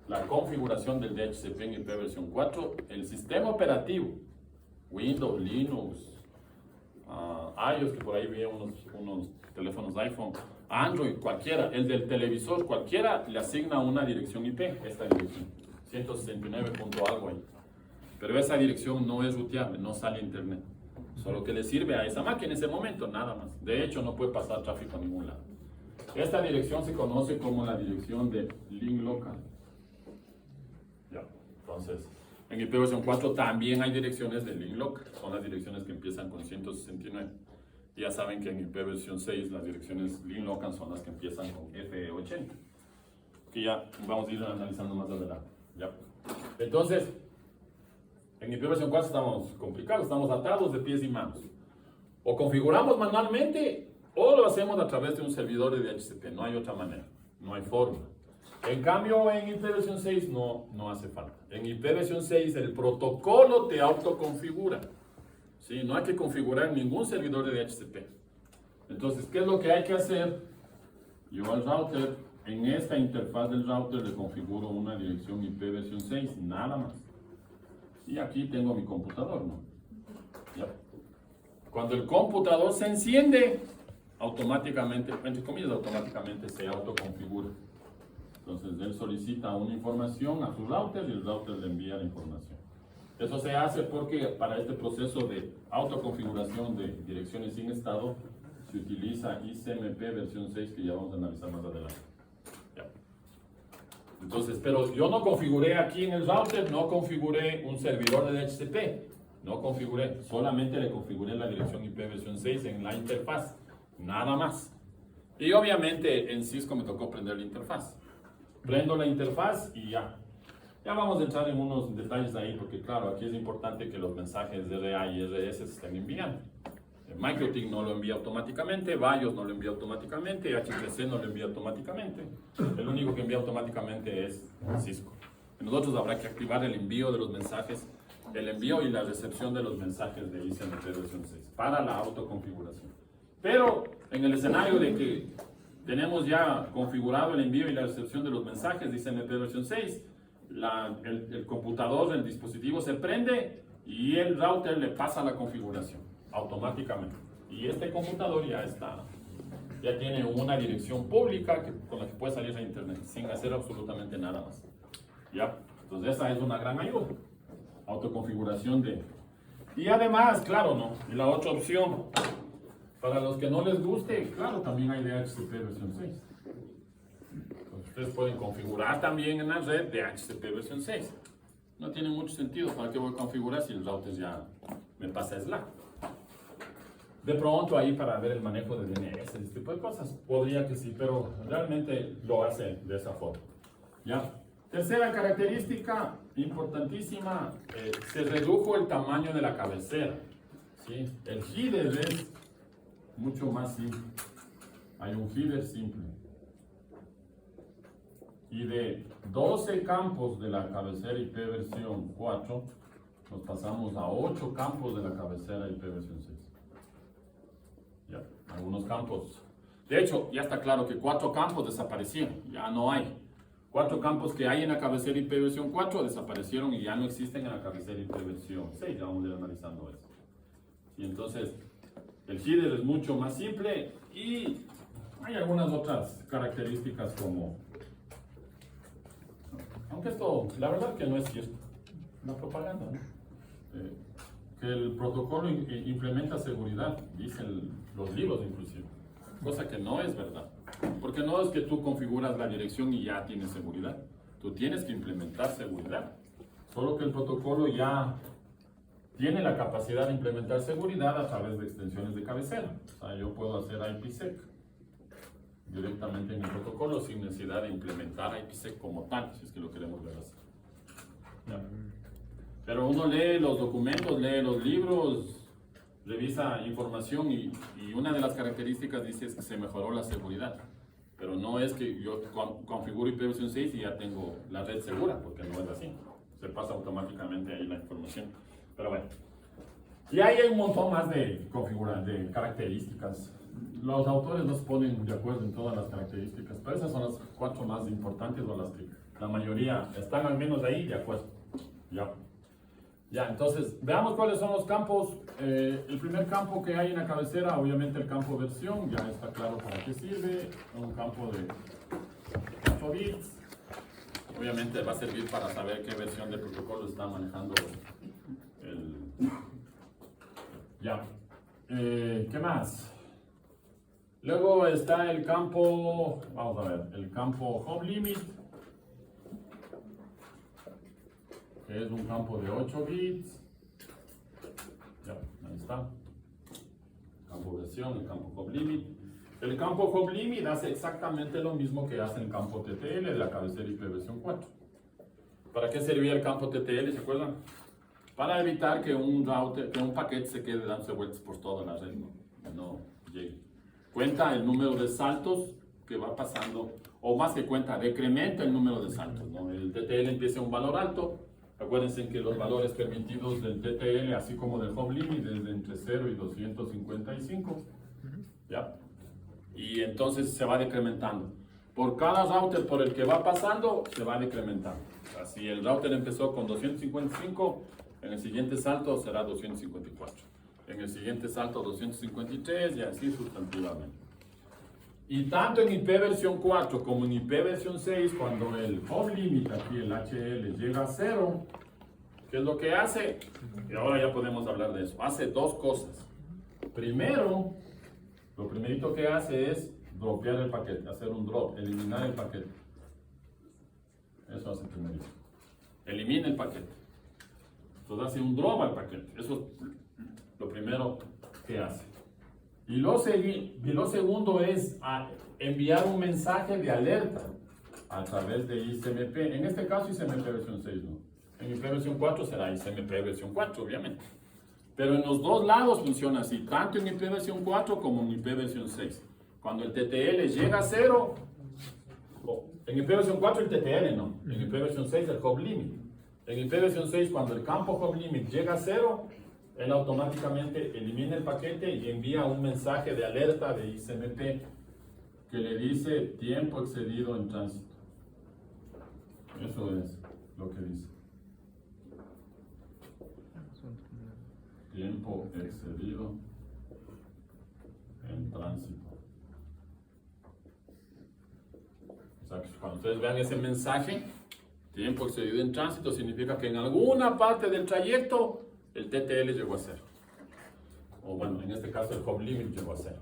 la configuración del DHCP en IP versión 4, el sistema operativo, Windows, Linux, iOS, que por ahí vi unos teléfonos iPhone, Android, cualquiera, el del televisor, cualquiera le asigna una dirección IP, esta dirección, 169 punto algo ahí. Pero esa dirección no es ruteable, no sale a internet. Solo que le sirve a esa máquina en ese momento, nada más. De hecho, no puede pasar tráfico a ningún lado. Esta dirección se conoce como la dirección de link local. Ya, entonces, en IP versión 4 también hay direcciones de link local. Son las direcciones que empiezan con 169. Ya saben que en IP versión 6 las direcciones link local son las que empiezan con F80. Que ya vamos a ir analizando más adelante. Ya. Entonces, en IP versión 4 estamos complicados, estamos atados de pies y manos. O configuramos manualmente o lo hacemos a través de un servidor de DHCP. No hay otra manera, no hay forma. En cambio, en IP versión 6 no hace falta. En IP versión 6 el protocolo te autoconfigura. ¿Sí? No hay que configurar ningún servidor de DHCP. Entonces, ¿qué es lo que hay que hacer? Yo al router, en esta interfaz del router le configuro una dirección IP versión 6, nada más. Y aquí tengo mi computador, ¿no? ¿Ya? Cuando el computador se enciende, automáticamente, entre comillas, automáticamente se autoconfigura. Entonces, él solicita una información a su router y el router le envía la información. Eso se hace porque para este proceso de autoconfiguración de direcciones sin estado se utiliza ICMP versión 6 que ya vamos a analizar más adelante. ¿Ya? Entonces, pero yo no configuré aquí en el router, no configuré un servidor de DHCP, no configuré, solamente le configuré la dirección IP versión 6 en la interfaz. nada más. Y obviamente en Cisco me tocó prender la interfaz. Prendo la interfaz y ya. Ya vamos a entrar en unos detalles ahí, porque claro, aquí es importante que los mensajes de RA y RS se estén enviando. MikroTik no lo envía automáticamente, BIOS no lo envía automáticamente, HPC no lo envía automáticamente. El único que envía automáticamente es Cisco. Nosotros habrá que activar el envío de los mensajes, el envío y la recepción de los mensajes de ICMP versión 6 para la autoconfiguración. Pero en el escenario de que tenemos ya configurado el envío y la recepción de los mensajes de ICMP versión 6, el computador, el dispositivo se prende y el router le pasa la configuración automáticamente. Y este computador ya tiene una dirección pública con la que puede salir a internet sin hacer absolutamente nada más. ¿Ya? Entonces esa es una gran ayuda. Autoconfiguración de... Y además, claro, ¿no? Y la otra opción, para los que no les guste, claro, también hay DHCP versión 6. Entonces, ustedes pueden configurar también en la red DHCP versión 6. No tiene mucho sentido. ¿Para qué voy a configurar si el router ya me pasa Slack? De pronto ahí para ver el manejo de DNS, este tipo de cosas, podría que sí, pero realmente lo hace de esa forma. ¿Ya? Tercera característica importantísima, se redujo el tamaño de la cabecera. ¿Sí? El header es mucho más simple. Hay un header simple. Y de 12 campos de la cabecera IP versión 4, nos pasamos a 8 campos de la cabecera IP versión 6. Ya, algunos campos. De hecho, ya está claro que 4 campos desaparecieron, ya no hay. 4 campos que hay en la cabecera IP versión 4 desaparecieron y ya no existen en la cabecera IP versión 6. Ya vamos a ir analizando eso. Y entonces, el header es mucho más simple y hay algunas otras características como... Aunque esto, la verdad que no es cierto. Una propaganda, ¿no? Que el protocolo implementa seguridad, dicen los libros inclusive. Cosa que no es verdad. Porque no es que tú configuras la dirección y ya tienes seguridad. Tú tienes que implementar seguridad. Solo que el protocolo ya tiene la capacidad de implementar seguridad a través de extensiones de cabecera. O sea, yo puedo hacer IPsec directamente en el protocolo sin necesidad de implementar IPsec como tal, si es que lo queremos ver así. Ya. Pero uno lee los documentos, lee los libros, revisa información y una de las características dice es que se mejoró la seguridad. Pero no es que yo configuro IP versión 6 y ya tengo la red segura, porque no es así. Se pasa automáticamente ahí la información. Pero bueno. Y ahí hay un montón más de características. Los autores no se ponen de acuerdo en todas las características, pero esas son las 4 más importantes o las que la mayoría están al menos ahí de acuerdo. Ya, entonces veamos cuáles son los campos. El primer campo que hay en la cabecera, obviamente el campo versión, ya está claro para qué sirve. Un campo de 4 bits. Obviamente va a servir para saber qué versión de protocolo está manejando Ya. ¿Qué más? Luego está el campo, vamos a ver, el campo home limit, que es un campo de 8 bits. Ya, ahí está. Campo versión, el campo home limit. El campo home limit hace exactamente lo mismo que hace el campo TTL de la cabecera IP versión 4. ¿Para qué servía el campo TTL? ¿Se acuerdan? Para evitar que un paquete se quede dándose vueltas por toda la red, no llegue. Cuenta el número de saltos que va pasando, o más que cuenta, decrementa el número de saltos, ¿no? El TTL empieza a un valor alto. Acuérdense que los valores permitidos del TTL, así como del home limit, es de entre 0 y 255. ¿Ya? Y entonces se va decrementando. Por cada router por el que va pasando, se va decrementando. O sea, si el router empezó con 255, en el siguiente salto será 254. En el siguiente salto 253 y así sustantivamente. Y tanto en IP versión 4 como en IP versión 6, cuando el home limit, aquí el HL, llega a 0, ¿qué es lo que hace? Y ahora ya podemos hablar de eso. Hace 2 cosas. Primero, lo primerito que hace es dropear el paquete, hacer un drop, eliminar el paquete. Eso hace primero. Elimina el paquete. Entonces hace un drop al paquete. Eso es lo primero que hace. Y lo segundo es enviar un mensaje de alerta a través de ICMP. En este caso ICMP versión 6 no. En IP versión 4 será ICMP versión 4, obviamente. Pero en los dos lados funciona así, tanto en IP versión 4 como en IP versión 6. Cuando el TTL llega a 0, en IP versión 4 el TTL no, en IP versión 6 el hop limit. En IP versión 6 cuando el campo hop limit llega a 0, él automáticamente elimina el paquete y envía un mensaje de alerta de ICMP que le dice tiempo excedido en tránsito. Eso es lo que dice. Tiempo excedido en tránsito. O sea, que cuando ustedes vean ese mensaje, tiempo excedido en tránsito, significa que en alguna parte del trayecto el TTL llegó a 0. O bueno, en este caso el hop limit llegó a 0.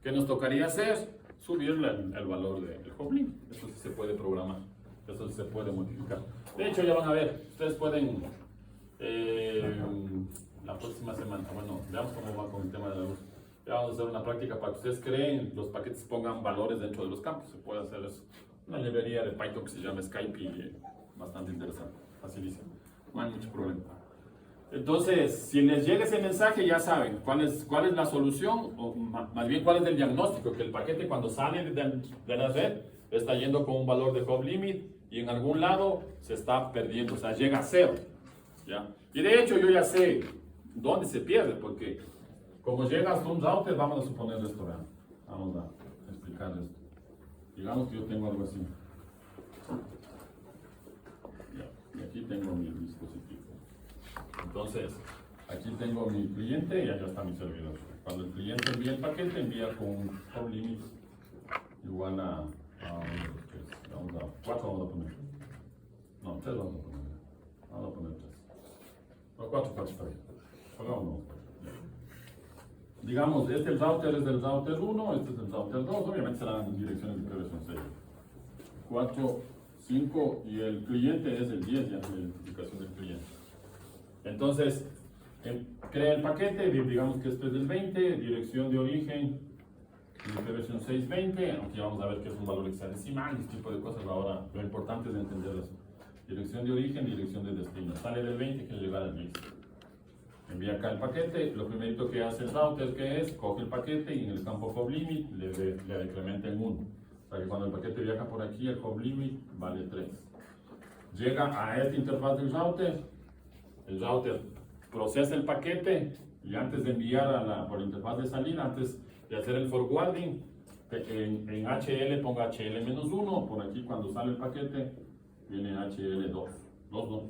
¿Qué nos tocaría hacer? Subirle el valor del hop limit. Eso sí se puede programar. Eso sí se puede modificar. De hecho, ya van a ver, ustedes pueden la próxima semana, bueno, veamos cómo va con el tema de la luz. Ya vamos a hacer una práctica para que ustedes creen, los paquetes pongan valores dentro de los campos. Se puede hacer eso. Una librería de Python que se llama Skype y bastante interesante, facilísimo. No hay mucho problema. Entonces, si les llega ese mensaje, ya saben cuál es la solución, o más bien cuál es el diagnóstico, que el paquete cuando sale de la red está yendo con un valor de hop limit y en algún lado se está perdiendo, o sea, llega a 0. ¿Ya? Y de hecho yo ya sé dónde se pierde, porque como llega hasta un router, vamos a suponer esto, vean. Vamos a explicar esto. Digamos que yo tengo algo así. Ya, y aquí tengo mi dispositivo. Entonces, aquí tengo mi cliente y allá está mi servidor. Cuando el cliente envía el paquete, envía con un hop limit igual a 4 vamos a poner. No, 3 vamos a poner. Vamos a poner 3. No, 4 está bien. Pongámonos. Digamos, el router es del router 1, este es del router 2, obviamente serán direcciones de versión 6. 4, 5 y el cliente es el 10, ya la identificación del cliente. Entonces, crea el paquete, digamos que este es del 20, dirección de origen, IP versión 620, aquí vamos a ver que es un valor hexadecimal, este tipo de cosas. Ahora, lo importante es entender eso. Dirección de origen, dirección de destino. Sale del 20 que llega al 10. Envía acá el paquete, lo primerito que hace el router que es, coge el paquete y en el campo hop limit le decrementa en 1. O sea que cuando el paquete viaja por aquí, el hop limit vale 3. Llega a esta interfaz del router, el router procesa el paquete y antes de enviar por la interfaz de salida, antes de hacer el forwarding, en HL ponga HL-1, por aquí cuando sale el paquete viene HL2, 2.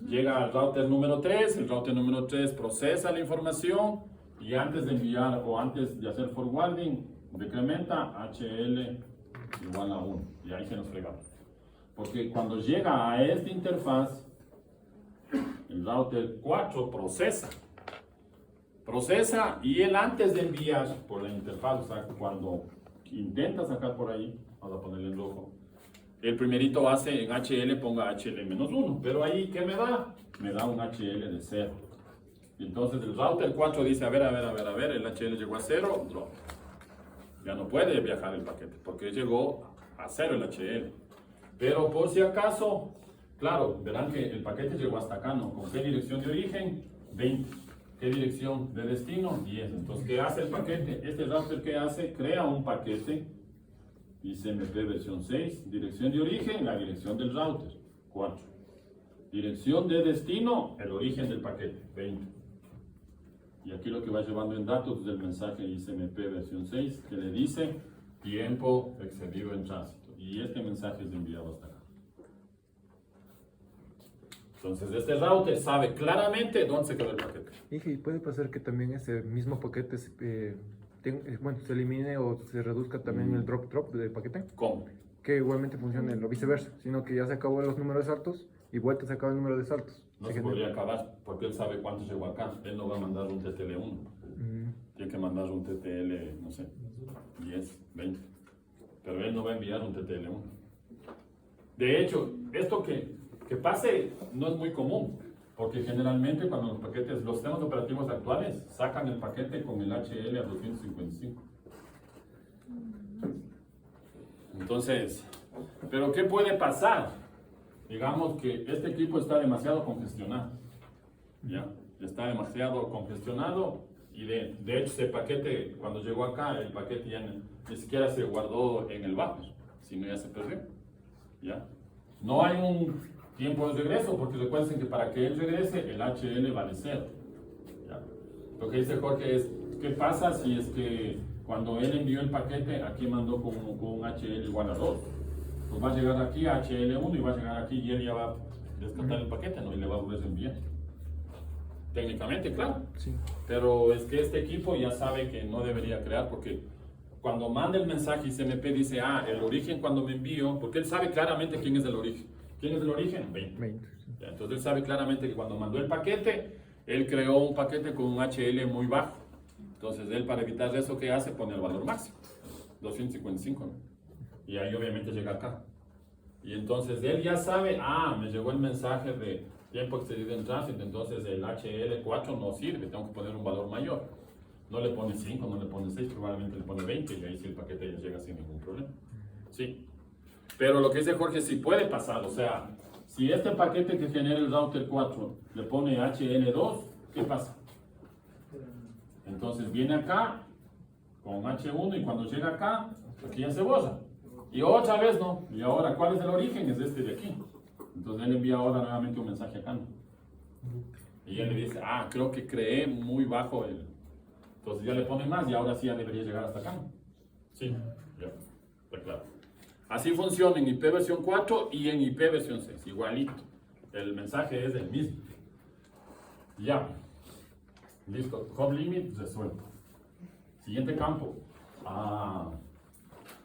Llega al router número 3, el router número 3 procesa la información y antes de enviar o antes de hacer forwarding, decrementa HL igual a 1 y ahí se nos fregamos. Porque cuando llega a esta interfaz, el router 4 procesa y él antes de enviar por la interfaz, o sea, cuando intenta sacar por ahí, vamos a ponerle en rojo, el primerito hace en HL, ponga HL-1, pero ahí, ¿qué me da? Me da un HL de 0. Y entonces el router 4 dice, a ver, el HL llegó a 0, drop. Ya no puede viajar el paquete, porque llegó a 0 el HL. Pero por si acaso, claro, verán que el paquete llegó hasta acá, ¿no? ¿Con qué dirección de origen? 20. ¿Qué dirección de destino? 10. Entonces, ¿qué hace el paquete? Este router, ¿qué hace? Crea un paquete ICMP versión 6, dirección de origen, la dirección del router, 4. Dirección de destino, el origen del paquete, 20. Y aquí lo que va llevando en datos es el mensaje ICMP versión 6 que le dice tiempo excedido en tránsito. Y este mensaje es enviado hasta acá. Entonces este router sabe claramente dónde se quedó el paquete. ¿Y puede pasar que también ese mismo paquete se elimine o se reduzca también el drop del paquete? ¿Cómo? Que igualmente funcione lo viceversa, sino que ya se acabó los números altos y vuelta se acaba el número de saltos. No se podría acabar porque él sabe cuánto llegó acá. Él no va a mandar un TTL1. Tiene que mandar un TTL, no sé, 10, 20. Pero él no va a enviar un TTL1. De hecho, esto que pase no es muy común. Porque generalmente cuando los paquetes, los sistemas operativos actuales sacan el paquete con el HL a 255. Entonces, ¿pero qué puede pasar? Digamos que este equipo está demasiado congestionado. ¿Ya? Está demasiado congestionado y de hecho ese paquete, cuando llegó acá, el paquete ya ni siquiera se guardó en el buffer, sino ya se perdió. ¿Ya? No hay un tiempo de regreso, porque recuerden que para que él regrese, el HL vale 0. ¿Ya? Lo que dice Jorge es, ¿qué pasa si es que cuando él envió el paquete, aquí mandó con un HL igual a 2? Pues va a llegar aquí a HL1 y va a llegar aquí y él ya va a descartar el paquete, ¿no? Y le va a volver a enviar. Técnicamente, claro. Sí. Pero es que este equipo ya sabe que no debería crear, porque cuando manda el mensaje y CMP dice, el origen cuando me envío, porque él sabe claramente quién es el origen. ¿Quién es el origen? 20. Sí. Entonces él sabe claramente que cuando mandó el paquete, él creó un paquete con un HL muy bajo. Entonces él, para evitar eso, ¿qué hace? Pone el valor máximo, 255, ¿no? Y ahí obviamente llega acá. Y entonces él ya sabe, me llegó el mensaje de tiempo excedido en tránsito, entonces el HL4 no sirve, tengo que poner un valor mayor. No le pone 5, no le pone 6, probablemente le pone 20 y ahí sí el paquete ya llega sin ningún problema. Sí. Pero lo que dice Jorge sí puede pasar, o sea, si este paquete que genera el router 4 le pone HL2, ¿qué pasa? Entonces viene acá con H1 y cuando llega acá, aquí ya se borra. Y otra vez no. Y ahora, ¿cuál es el origen? Es este de aquí. Entonces él envía ahora nuevamente un mensaje acá. Y él le dice, creo que creé muy bajo el... Entonces ya le pone más y ahora sí ya debería llegar hasta acá. Sí, ya, está claro. Así funciona en IP versión 4 y en IP versión 6, igualito. El mensaje es el mismo. Ya. Listo. Hub limit resuelto. Siguiente campo.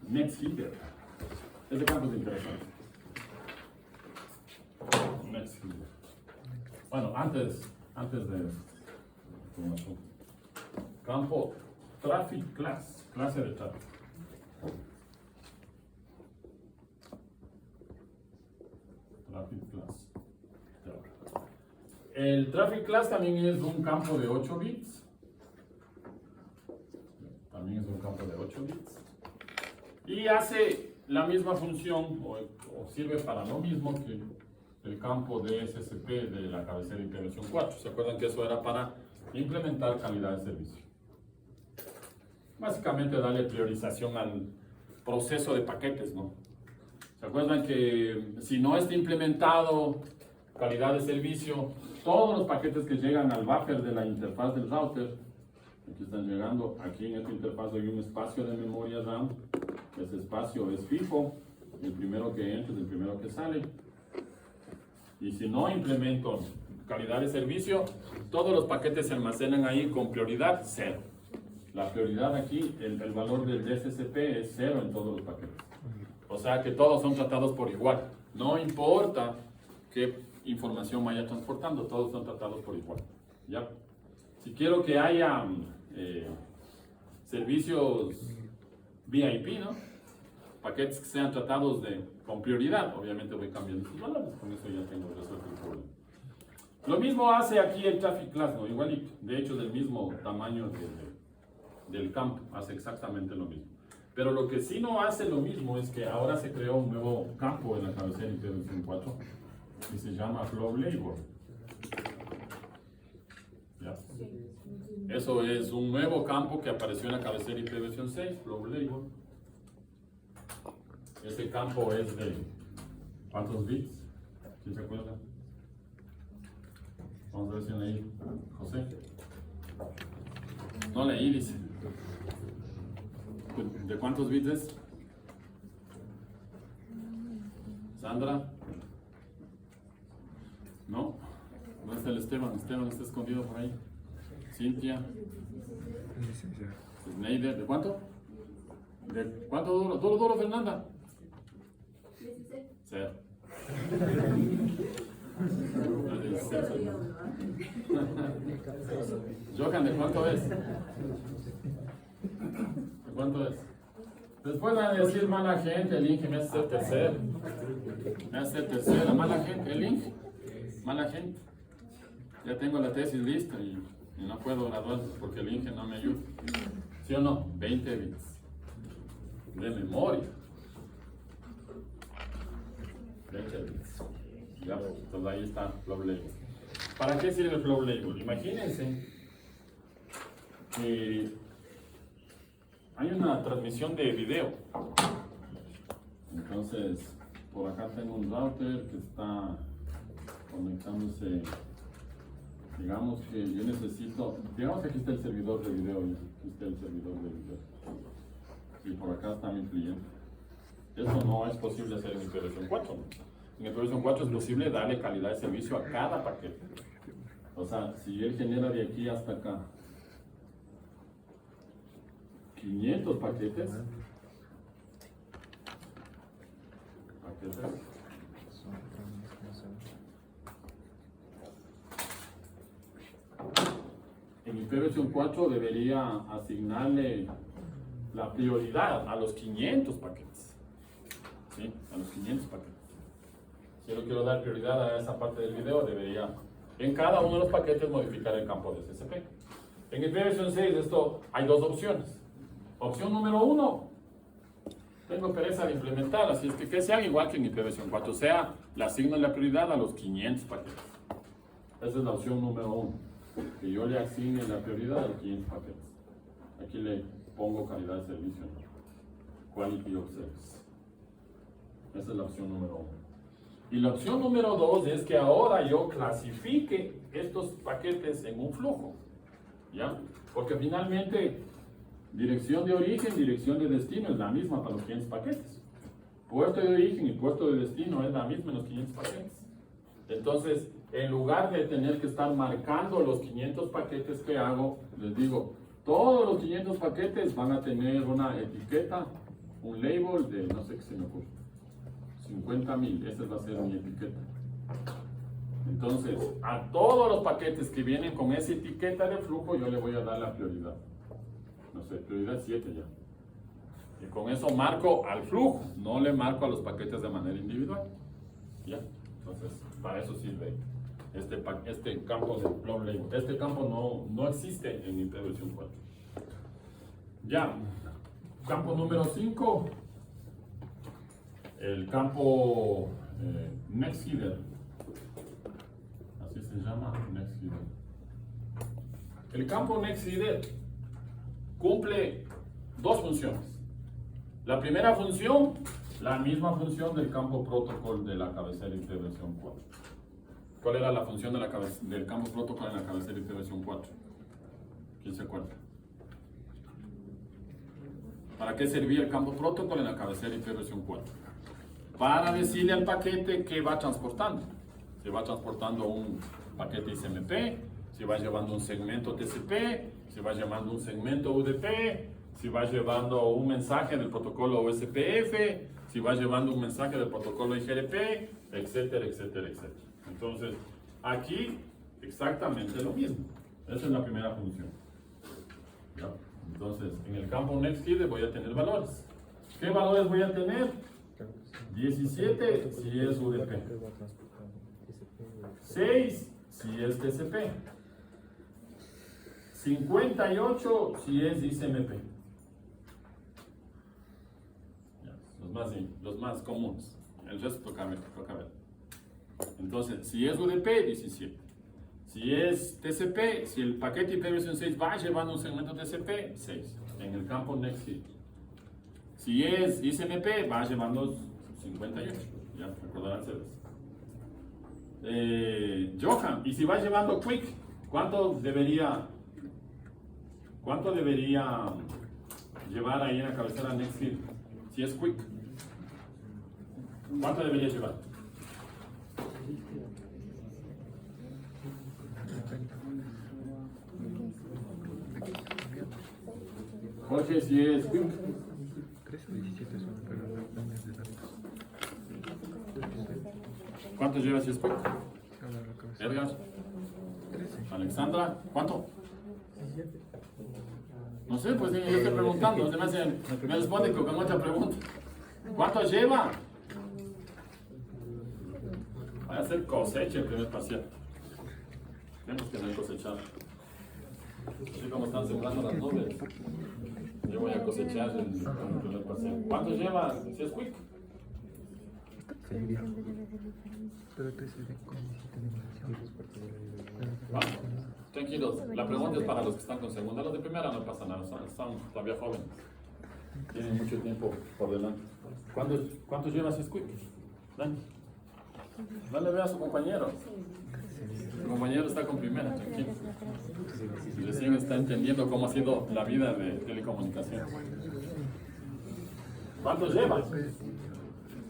Next header. Este campo es interesante. Next header. Bueno, antes de campo traffic class, clase de tráfico. Traffic class. El traffic class también es un campo de 8 bits. También es un campo de 8 bits. Y hace la misma función o sirve para lo mismo que el campo de SSP de la cabecera IP versión 4. ¿Se acuerdan que eso era para implementar calidad de servicio? Básicamente darle priorización al proceso de paquetes, ¿no? ¿Se acuerdan que si no está implementado calidad de servicio, todos los paquetes que llegan al buffer de la interfaz del router, aquí están llegando, aquí en esta interfaz hay un espacio de memoria RAM, ese espacio es fijo, el primero que entra es el primero que sale. Y si no implemento calidad de servicio, todos los paquetes se almacenan ahí con prioridad 0. La prioridad aquí, el valor del DSCP es 0 en todos los paquetes. O sea que todos son tratados por igual. No importa qué información vaya transportando, todos son tratados por igual. ¿Ya? Si quiero que haya servicios VIP, ¿no? Paquetes que sean tratados con prioridad, obviamente voy cambiando sus valores, con eso ya tengo resuelto el problema. Lo mismo hace aquí el traffic class, ¿no? Igualito, de hecho del mismo tamaño del campo, hace exactamente lo mismo. Pero lo que sí no hace lo mismo es que ahora se creó un nuevo campo en la cabecera IP versión 4 que se llama Flow Label. ¿Ya? Eso es un nuevo campo que apareció en la cabecera IP versión 6, Flow Label. Ese campo es de ¿cuántos bits? ¿Quién se acuerda? Vamos a ver si leí. José. No leí, dice. ¿De cuántos bits es? ¿Sandra? ¿No? ¿Dónde está el Esteban? Esteban está escondido por ahí. ¿Cintia? ¿Sneider? ¿De cuánto? ¿De cuánto duro? ¿Duro, Fernanda? 0. Johan, ¿de cuánto es? ¿De cuánto es? Después van a decir mala gente, el Inge me hace ser tercero. Me hace ser tercera, mala gente, el Inge, mala gente. ya tengo la tesis lista y no puedo graduar porque el Inge no me ayuda. ¿Sí o no? 20 bits de memoria. 20 bits. Ya, entonces ahí está Flow Label. ¿Para qué sirve el Flow Label? Imagínense que hay una transmisión de video. Entonces, por acá tengo un router que está conectándose. Digamos que yo necesito, digamos que aquí está el servidor de video, aquí está el servidor de video. Y por acá está mi cliente. Eso no es posible hacer en IPv4 4. En IPv4 4 es posible darle calidad de servicio a cada paquete. O sea, si él genera de aquí hasta acá 500 paquetes, en IPv4 debería asignarle la prioridad a los 500 paquetes. ¿Sí? A los 500 paquetes. Si yo quiero dar prioridad a esa parte del video, debería en cada uno de los paquetes modificar el campo de SSP. En IPv6 esto hay dos opciones. Opción número 1, tengo pereza de implementar, así es que sean igual que en IPv4, o sea, le asigno la prioridad a los 500 paquetes. Esa es la opción número 1, que yo le asigne la prioridad a los 500 paquetes. Aquí le pongo calidad de servicio, Quality of Service. Esa es la opción número 1. Y la opción número 2 es que ahora yo clasifique estos paquetes en un flujo, ¿ya? Porque finalmente dirección de origen, dirección de destino es la misma para los 500 paquetes. Puerto de origen y puerto de destino es la misma en los 500 paquetes. Entonces, en lugar de tener que estar marcando los 500 paquetes que hago, les digo, todos los 500 paquetes van a tener una etiqueta, un label de, no sé qué se me ocurre, 50,000, esa va a ser mi etiqueta. Entonces, a todos los paquetes que vienen con esa etiqueta de flujo, yo le voy a dar la prioridad. No sé, prioridad 7 ya. Y con eso marco al flujo, no le marco a los paquetes de manera individual. ¿Ya? Entonces, para eso sirve este campo de Flow Label. Este campo no existe en IPv4. Ya, campo número 5, el campo Next Header. Así se llama, Next Header. El campo Next Header cumple dos funciones. La primera función, la misma función del campo protocol de la cabecera IPv4. ¿Cuál era la función del campo protocol en la cabecera IPv4? ¿Quién se acuerda? ¿Para qué servía el campo protocol en la cabecera IPv4? Para decirle al paquete que va transportando. Si va transportando un paquete ICMP, si va llevando un segmento TCP, si va llevando un segmento UDP, si va llevando un mensaje del protocolo OSPF, si va llevando un mensaje del protocolo IGRP, etcétera, etcétera, etcétera. Entonces, aquí exactamente lo mismo. Esa es la primera función. ¿Ya? Entonces, en el campo NextHeader voy a tener valores. ¿Qué valores voy a tener? 17 si es UDP. 6 si es TCP. 58 si es ICMP. Los más comunes. El resto toca ver. Entonces, si es UDP, 17. Si es TCP, si el paquete IPv6 va llevando un segmento TCP, 6. En el campo NextHeader. Si es ICMP, va llevando 58. Ya, recordarán ustedes. Johan, y si va llevando Quick, ¿cuánto debería llevar ahí en la cabecera NextHeader? Si es Quick, ¿cuánto debería llevar? Jorge, si es Quick. 13 o 17 son, pero no es de datos. ¿Cuánto lleva si es Quick? Edgar. 13. Alexandra, ¿cuánto? No sé, pues yo estoy preguntando, me responde con otra pregunta. ¿Cuánto lleva? Voy a hacer cosecha el primer parcial. Tenemos que no cosechar. Así como están sembrando las nubes, yo voy a cosechar el primer parcel. ¿Cuánto lleva? Si es quick. Pero tú dices de cómo Vamos, tranquilos. La pregunta es para los que están con segunda. Los de primera no pasa nada, son todavía jóvenes. Tienen mucho tiempo por delante. ¿Cuánto lleva si es quick? Dani. No le vea a su compañero. Su compañero está con primera, tranquilo. Y recién está entendiendo cómo ha sido la vida de telecomunicaciones. ¿Cuánto lleva?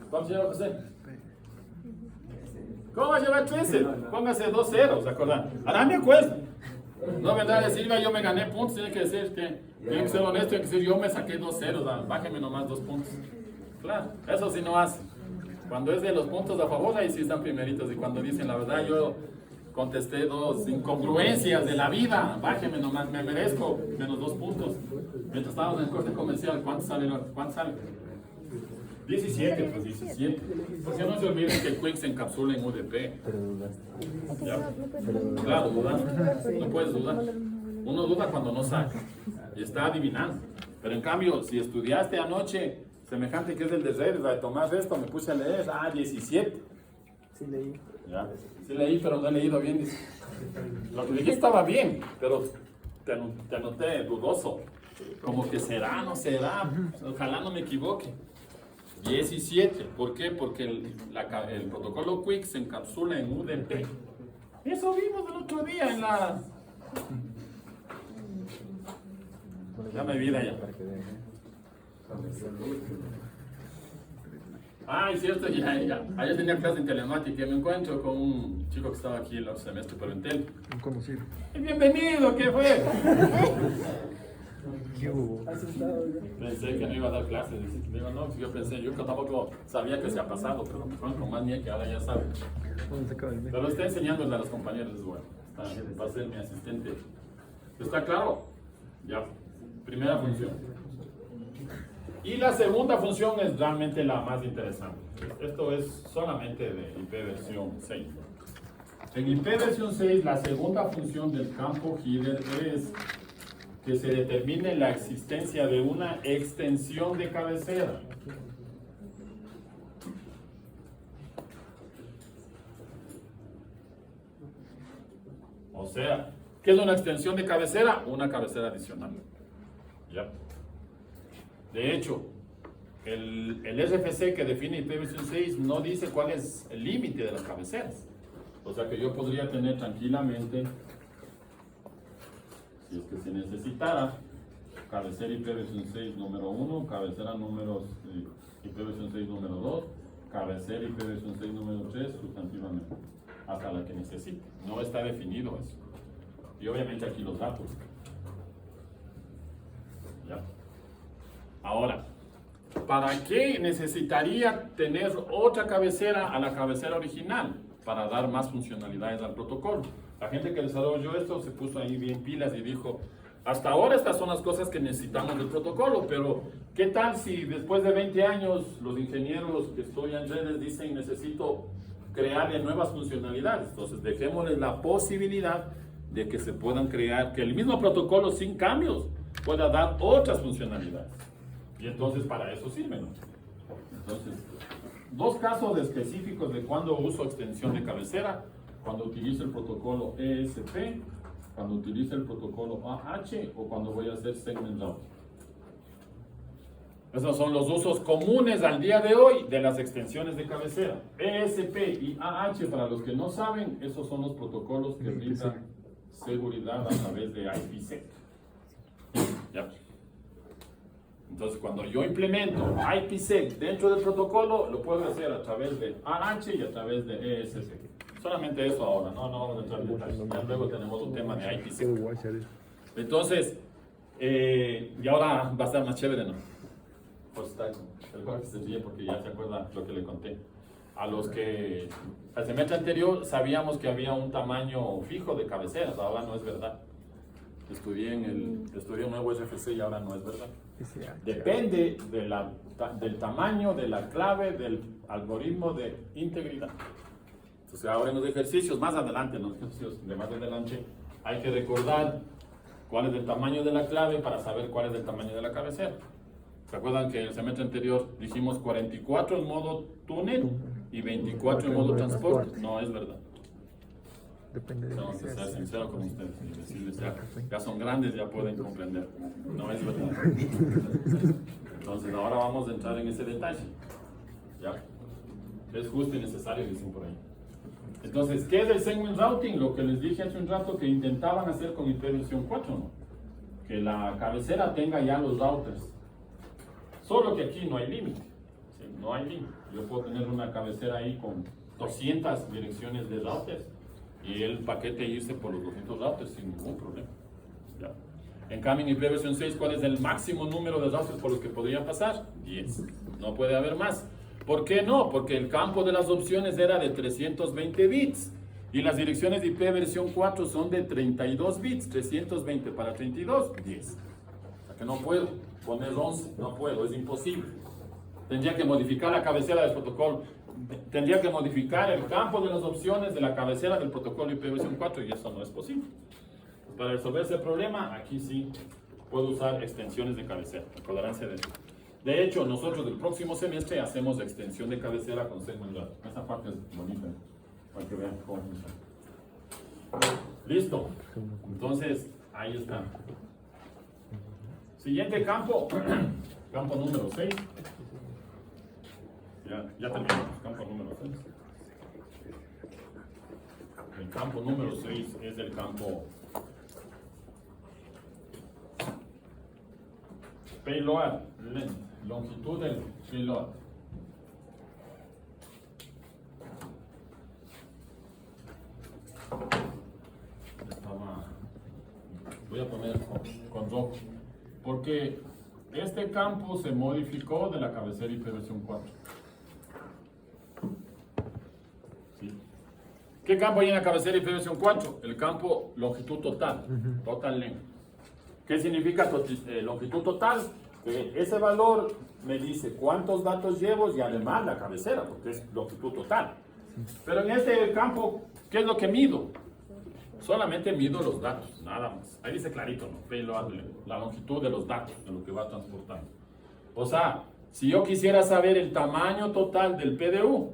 ¿Cuánto lleva José? ¿Cómo va a llevar 13? Póngase 2 ceros, ¿acordán? Ahora me acuerdo. No vendrá a decir, yo me gané puntos, tiene que decir que tiene que ser honesto, tiene que decir, yo me saqué 2 ceros, bájeme nomás 2 puntos. Claro, eso sí no hace. Cuando es de los puntos a favor, ahí sí están primeritos. Y cuando dicen la verdad, yo contesté 2 incongruencias de la vida, bájeme nomás, me merezco menos 2 puntos. Mientras estábamos en el corte comercial, ¿cuánto sale? 17, pues 17. Porque no se olviden que el Quick se encapsula en UDP. ¿Ya? Claro, dudas. No puedes dudar. Uno duda cuando no sabe y está adivinando. Pero en cambio, si estudiaste anoche, semejante que es el de redes, la de tomar esto, me puse a leer, 17. Sí leí. ¿Ya? Sí leí, pero no he leído bien. Dice. Lo que dije estaba bien, pero te anoté dudoso. Como que será, no será. Ojalá no me equivoque. 17. ¿Por qué? Porque el protocolo Quick se encapsula en UDP. Eso vimos el otro día en la... Ya me vida ya. Es cierto, ya. Ayer tenía clase en telemática y me encuentro con un chico que estaba aquí el otro semestre, pero en tel. Un conocido. Bienvenido, ¿qué fue? ¿Qué hubo? Pensé que no iba a dar clases. Digo, no, yo tampoco sabía que se ha pasado, pero con más ni que ahora ya sabe. ¿Dónde se acaba el mes? Pero está enseñándole a los compañeros, es bueno. Va a ser mi asistente. ¿Está claro? Ya. Primera función. Y la segunda función es realmente la más interesante. Esto es solamente de IP versión 6. En IP versión 6, la segunda función del campo header es que se determine la existencia de una extensión de cabecera. O sea, ¿qué es una extensión de cabecera? Una cabecera adicional. ¿Ya? De hecho, el RFC que define IPv6 6 no dice cuál es el límite de las cabeceras. O sea que yo podría tener tranquilamente, si es que se necesitara, cabecera IPv6 número 1, cabecera número IPv6 número 2, cabecera IPv6 número 3, sustantivamente, hasta la que necesite. No está definido eso. Y obviamente aquí los datos. ¿Ya? Ahora, ¿para qué necesitaría tener otra cabecera a la cabecera original? Para dar más funcionalidades al protocolo. La gente que desarrolló esto se puso ahí bien pilas y dijo, hasta ahora estas son las cosas que necesitamos del protocolo, pero ¿qué tal si después de 20 años los ingenieros que estudian redes dicen necesito crearle nuevas funcionalidades? Entonces dejémosles la posibilidad de que se puedan crear, que el mismo protocolo sin cambios pueda dar otras funcionalidades. Y entonces para eso sirve, ¿no? Entonces, 2 casos específicos de cuando uso extensión de cabecera: cuando utilizo el protocolo ESP, cuando utilizo el protocolo AH o cuando voy a hacer segment routing. Esos son los usos comunes al día de hoy de las extensiones de cabecera. ESP y AH, para los que no saben, esos son los protocolos que brindan seguridad a través de IPsec. ¿Ya? Entonces, cuando yo implemento IPsec dentro del protocolo, lo puedo hacer a través de AH y a través de ESP. Solamente eso ahora, no vamos a entrar en detalles. Ya luego tenemos un tema de IPsec. Entonces, y ahora va a estar más chévere, ¿no? Pues está, el que se ríe porque ya se acuerda lo que le conté. A los que al semestre anterior sabíamos que había un tamaño fijo de cabeceras, ahora no es verdad. Estudié un nuevo RFC y ahora no es verdad. Depende del tamaño de la clave del algoritmo de integridad. Entonces ahora en los ejercicios más adelante, en los ejercicios de más adelante, hay que recordar cuál es el tamaño de la clave para saber cuál es el tamaño de la cabecera. ¿Se acuerdan que el semestre anterior dijimos 44 en modo túnel y 24 en modo transporte? No es verdad. Depende de Vamos a ser sinceros con ustedes y decirles ya son grandes, ya pueden comprender. No es verdad. Entonces ahora vamos a entrar en ese detalle. ¿Ya? Es justo y necesario, dicen por ahí. Entonces, ¿qué es el segment routing? Lo que les dije hace un rato que intentaban hacer con IP versión 4, ¿no? Que la cabecera tenga ya los routers. Solo que aquí no hay límite. ¿Sí? No hay límite. Yo puedo tener una cabecera ahí con 200 direcciones de routers y el paquete irse por los 200 routers sin ningún problema. ¿Ya? En cambio, en IP versión 6, ¿cuál es el máximo número de routers por los que podría pasar? 10. No puede haber más. ¿Por qué no? Porque el campo de las opciones era de 320 bits y las direcciones de IP versión 4 son de 32 bits. 320 para 32, 10. O sea que no puedo poner 11, no puedo, es imposible. Tendría que modificar la cabecera del protocolo. Tendría que modificar el campo de las opciones de la cabecera del protocolo IP versión 4 y eso no es posible. Para resolver ese problema, aquí sí puedo usar extensiones de cabecera. Acordaránse de eso. De hecho, nosotros del próximo semestre hacemos extensión de cabecera con segment routing. Esa parte es bonita, para que vean cómo funciona. Listo. Entonces, ahí está. Siguiente campo, campo número 6. Ya terminamos, campo número 6. El campo número 6 es el campo payload length, longitud del payload. Voy a poner con rojo, porque este campo se modificó de la cabecera IP versión 4. ¿Sí? ¿Qué campo hay en la cabecera IP versión 4? El campo longitud total, total length. ¿Qué significa longitud total? Que ese valor me dice cuántos datos llevo y además la cabecera, porque es longitud total. Pero en este campo, ¿qué es lo que mido? Solamente mido los datos, nada más. Ahí dice clarito, ¿no? Payload, la longitud de los datos, de lo que va transportando. O sea, si yo quisiera saber el tamaño total del PDU,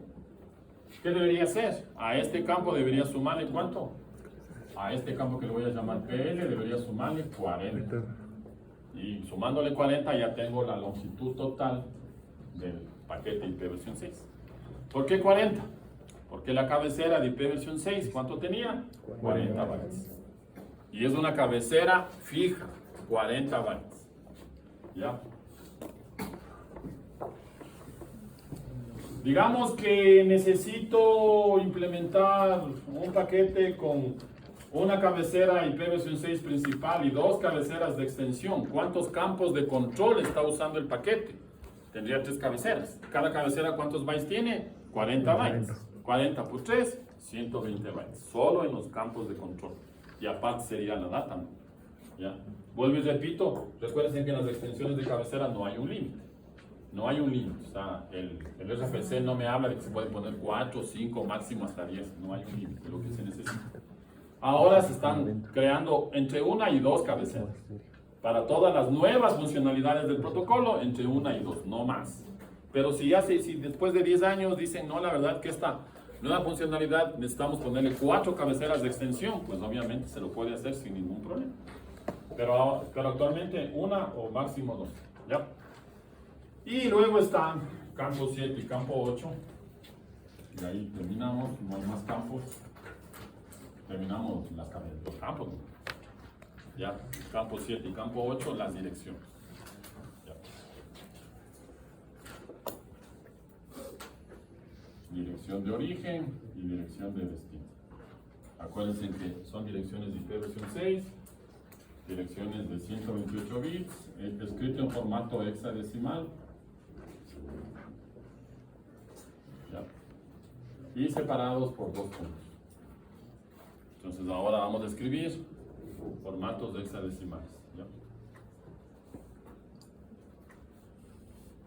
¿qué debería hacer? A este campo debería sumarle ¿cuánto? A este campo que le voy a llamar PL debería sumarle 40. Y sumándole 40 ya tengo la longitud total del paquete IP versión 6. ¿Por qué 40? Porque la cabecera de IP versión 6, ¿cuánto tenía? 40 bytes. Y es una cabecera fija, 40 bytes. ¿Ya? Digamos que necesito implementar un paquete con una cabecera IP versión 6 principal y dos cabeceras de extensión. ¿Cuántos campos de control está usando el paquete? Tendría 3 cabeceras. ¿Cada cabecera cuántos bytes tiene? 40 bytes. 40 por 3, 120 bytes. Solo en los campos de control. Y aparte sería la data, ¿no? ¿Ya? Vuelvo y repito, recuerden que en las extensiones de cabecera no hay un límite. No hay un límite. O sea, el RFC no me habla de que se puede poner 4, 5, máximo hasta 10. No hay un límite de lo que se necesita. Ahora se están creando entre 1 y 2 cabeceras. Para todas las nuevas funcionalidades del protocolo, entre 1 y 2, no más. Pero si después de 10 años dicen, no, la verdad que esta nueva funcionalidad necesitamos ponerle 4 cabeceras de extensión, pues obviamente se lo puede hacer sin ningún problema. Pero actualmente 1 o máximo 2. ¿Ya? Y luego están campo 7 y campo 8. Y ahí terminamos, no hay más campos. Terminamos los campos, ¿no? Ya, campo 7 y campo 8, las direcciones. Ya. Dirección de origen y dirección de destino. Acuérdense que son direcciones de IP versión 6, direcciones de 128 bits, escrito en formato hexadecimal. Ya. Y separados por 2 puntos. Entonces ahora vamos a escribir formatos hexadecimales. ¿Ya?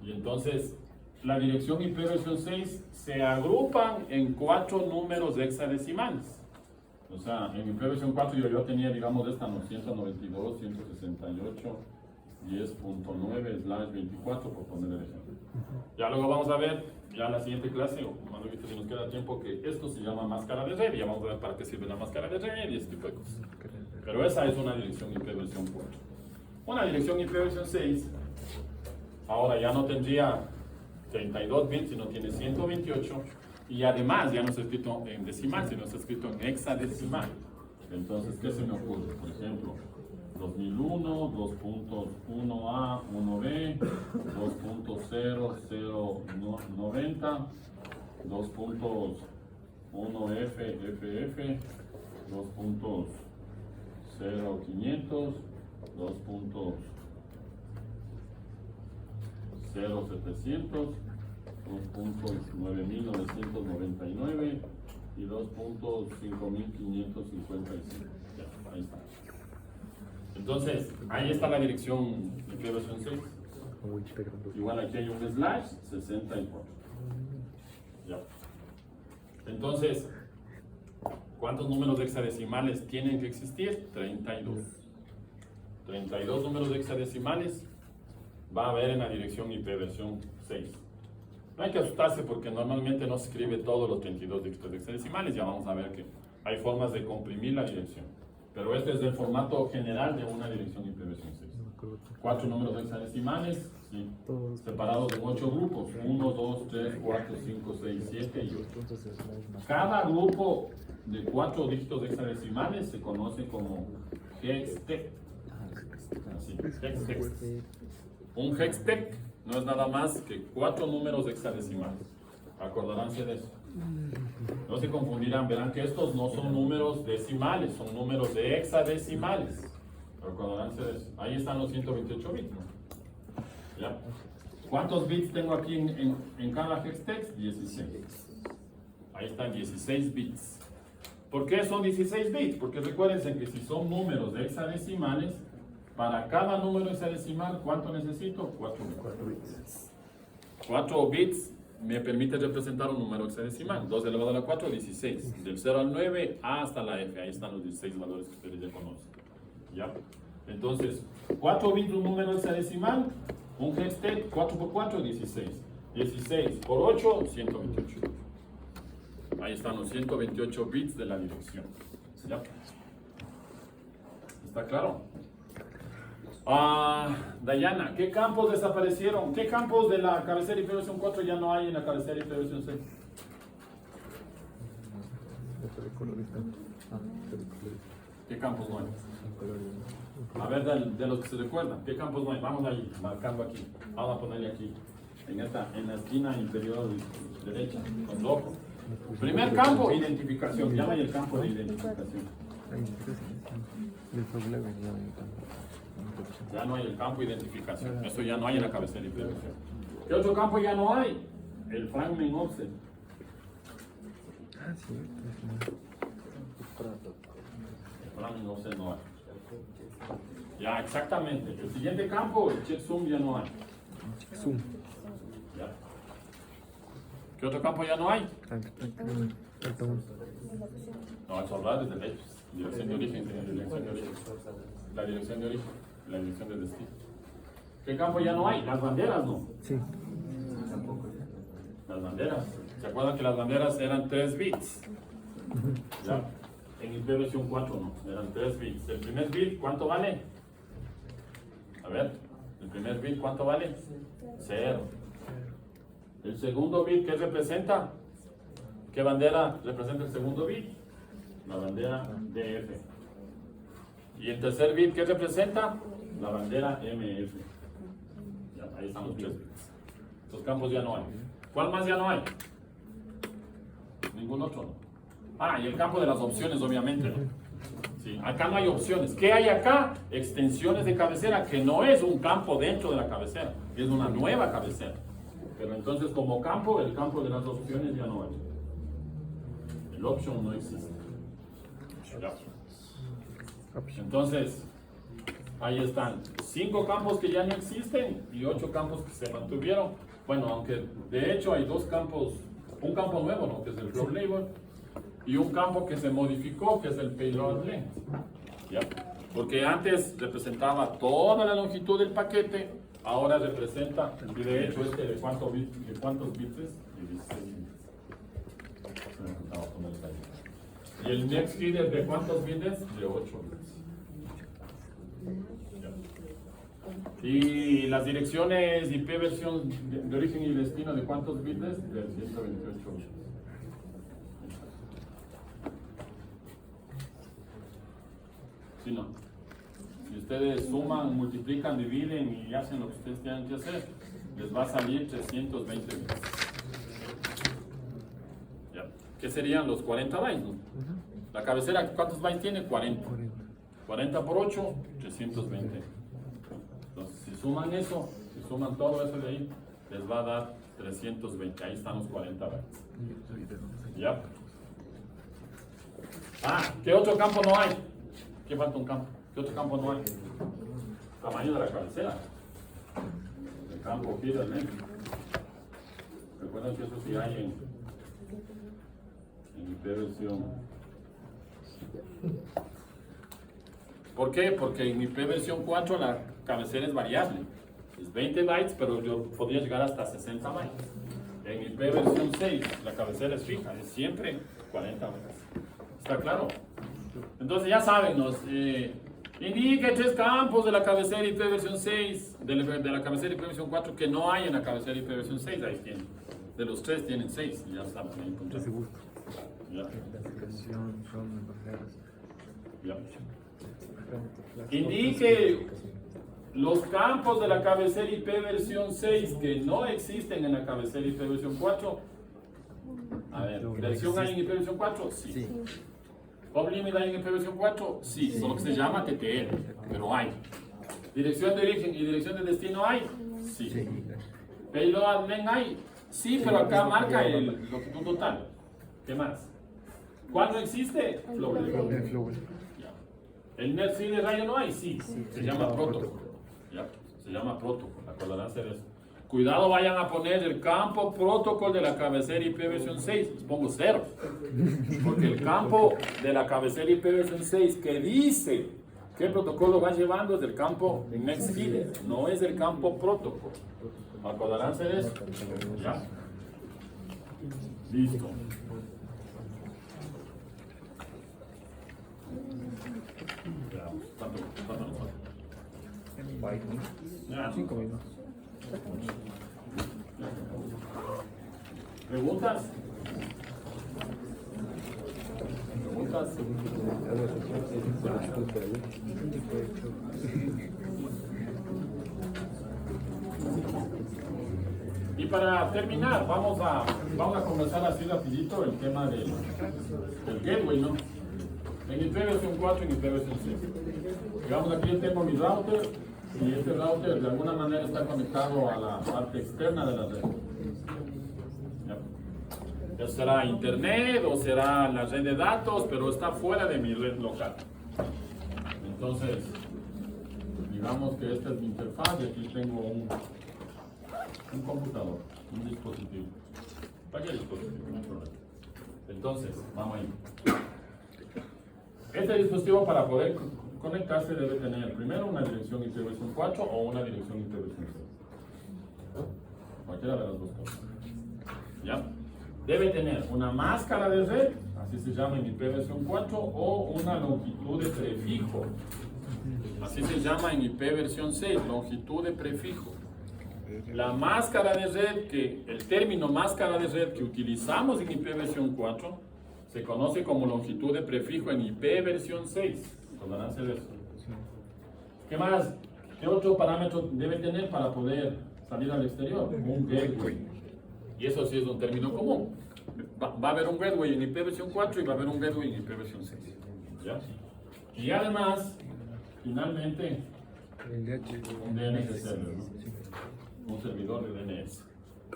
Y entonces la dirección IP versión 6 se agrupan en 4 números hexadecimales. O sea, en IP versión 4 yo tenía, digamos, esta, ¿no? 192, 168, 10.9/24, por poner el ejemplo. Ya luego vamos a ver, ya en la siguiente clase, o más bien si nos queda tiempo, que esto se llama máscara de red, y ya vamos a ver para qué sirve la máscara de red y este tipo de cosas. Pero esa es una dirección IP versión 4. Una dirección IP versión 6, ahora ya no tendría 32 bits, sino tiene 128, y además ya no está escrito en decimal, sino está escrito en hexadecimal. Entonces, ¿qué se me ocurre? Por ejemplo, 2001, 2.1A, 1B, 2.0090, 2.1F, FF, 2.0500, 2.0700, 2.9999 y 2.5555. Ya, ahí está. Entonces, ahí está la dirección de versión 6. Igual aquí hay un slash 64. Ya. Entonces, ¿cuántos números hexadecimales tienen que existir? 32. 32 números hexadecimales va a haber en la dirección IP versión 6. No hay que asustarse porque normalmente no se escribe todos los 32 dígitos hexadecimales. Ya vamos a ver que hay formas de comprimir la dirección. Pero este es el formato general de una dirección IP versión 6. 4 números hexadecimales, sí, separados en 8 grupos. 1, 2, 3, 4, 5, 6, 7 y 8. Cada grupo de 4 dígitos hexadecimales se conoce como hextech. Así, hextech. Un hextech no es nada más que 4 números hexadecimales. Acordaránse de eso. No se confundirán, verán que estos no son números decimales, son números de hexadecimales. Acordaránse de eso. Ahí están los 128 bits, ¿no? ¿Ya? ¿Cuántos bits tengo aquí en cada hextech? 16. Ahí están 16 bits. ¿Por qué son 16 bits? Porque recuérdense que si son números de hexadecimales, para cada número hexadecimal, ¿cuánto necesito? 4 bits. 4 bits me permite representar un número hexadecimal. 2 elevado a la 4, 16. Del 0 al 9, A hasta la F. Ahí están los 16 valores que ustedes ya conocen. ¿Ya? Entonces, 4 bits un número hexadecimal, un hextech, 4 por 4, 16. 16 por 8, 128. Ahí están los 128 bits de la dirección. ¿Ya? ¿Está claro? Dayana, ¿qué campos desaparecieron? ¿Qué campos de la cabecera IP versión 4 ya no hay en la cabecera IP versión 6? ¿Qué campos no hay? A ver, de los que se recuerdan, ¿qué campos no hay? Vamos ahí, marcando aquí. Vamos a ponerle aquí, en la esquina inferior derecha, con rojo. Primer campo, identificación. Ya no hay el campo de identificación. Ya no hay el campo de identificación. Eso ya no hay en la cabecera IP versión. ¿Qué otro campo ya no hay? El fragment offset. Sí. El fragment offset no hay. Ya, exactamente. El siguiente campo, el checksum, ya no hay. Zoom. Ya. ¿Qué otro campo ya no hay? No, es hablar desde derechos. Dirección de origen, dirección de origen. La dirección de origen, la dirección de destino. ¿Qué campo ya no hay? Las banderas, ¿no? Sí. Las banderas. ¿Se acuerdan que las banderas eran 3 bits? Ya. En IP versión 4 no, eran 3 bits. El primer bit, ¿cuánto vale? A ver, el primer bit, ¿cuánto vale? 0. El segundo bit, ¿qué representa? ¿Qué bandera representa el segundo bit? La bandera DF. Y el tercer bit, ¿qué representa? La bandera MF. Ya, ahí están los 3 bits. Estos campos ya no hay. ¿Cuál más ya no hay? Ningún otro, ¿no? Y el campo de las opciones, obviamente, ¿no? Sí, acá no hay opciones. ¿Qué hay acá? Extensiones de cabecera, que no es un campo dentro de la cabecera, es una nueva cabecera. Pero entonces, como campo, el campo de las opciones ya no hay. El option no existe. Ya. Entonces, Ahí están 5 campos que ya no existen y 8 campos que se mantuvieron. Bueno, aunque de hecho hay 2 campos, un campo nuevo, ¿no? Que es el floor label, y un campo que se modificó, que es el payload length. ¿Ya? Porque antes representaba toda la longitud del paquete, ahora representa, y de hecho este de cuántos bits es, de 16 bits. Y el next header de cuántos bits es, de 8 bits. Y las direcciones IP versión de origen y destino de cuántos bits es, de 128 bits. Si no, si ustedes suman, multiplican, dividen y hacen lo que ustedes tienen que hacer, les va a salir 320 bits. ¿Ya? ¿Qué serían los 40 bytes? ¿No? La cabecera, ¿cuántos bytes tiene? 40. 40 por 8, 320. Entonces, si suman eso, si suman todo eso de ahí, les va a dar 320. Ahí están los 40 bytes. ¿Ya? Ah, ¿qué otro campo no hay? ¿Qué falta un campo? ¿Qué otro campo no hay? Tamaño de la cabecera. El campo header length. Recuerden que eso sí hay en IP versión. ¿Por qué? Porque en IP versión 4 la cabecera es variable. Es 20 bytes, pero yo podría llegar hasta 60 bytes. En IP versión 6 la cabecera es fija, es siempre 40 bytes. ¿Está claro? Entonces ya saben, indique 3 campos de la cabecera IP versión 6, de la cabecera IP versión 4 que no hay en la cabecera IP versión 6, ahí tienen. De los 3 tienen 6, ya saben, ahí encontré. Ya. Ya. Indique los campos de la cabecera IP versión 6 que no existen en la cabecera IP versión 4. A ver, ¿creación hay en IP versión 4? Sí. ¿Off-limit hay en IP versión 4? Sí, solo que se llama TTL, pero hay. ¿Dirección de origen y dirección de destino hay? Sí. ¿Payload length hay? Sí, pero acá marca el longitud total. ¿Qué más? ¿Cuál no existe? Flow label. ¿El net feed de rayo no hay? Sí, se llama protocolo. Ya, se llama protocolo, acordarán de eso. Cuidado, vayan a poner el campo protocolo de la cabecera IP versión 6, les pongo 0. Porque el campo de la cabecera IP versión 6 que dice qué protocolo va llevando es del campo next header, no es el campo protocolo. ¿Acordarán de eso? Ya. Listo. ¿Cuánto nos falta? 5 minutos. ¿Preguntas? ¿Preguntas? Y para terminar, vamos a conversar así rapidito el tema del gateway, ¿no? En IP versión 4 y en IP versión 6. Digamos, aquí yo tengo mi router y este router de alguna manera está conectado a la parte externa de la red. Ya será internet o será la red de datos, pero está fuera de mi red local. Entonces, digamos que esta es mi interfaz y aquí tengo un computador, un dispositivo. Cualquier dispositivo, no hay problema. Entonces, vamos ahí. Este dispositivo para poder conectarse debe tener primero una dirección IP versión 4 o una dirección IP versión 6. Cualquiera de las dos cosas. ¿Ya? Debe tener una máscara de red, así se llama en IP versión 4, o una longitud de prefijo. Así se llama en IP versión 6, longitud de prefijo. La máscara de red, el término máscara de red que utilizamos en IP versión 4, se conoce como longitud de prefijo en IP versión 6. ¿Podrán hacer eso? ¿Qué más? ¿Qué otro parámetro debe tener para poder salir al exterior? Un gateway. Y eso sí es un término común. Va a haber un gateway en IP versión 4 y va a haber un gateway en IP versión 6. ¿Ya? Y además, finalmente, un DNS server, ¿no? Un servidor de DNS,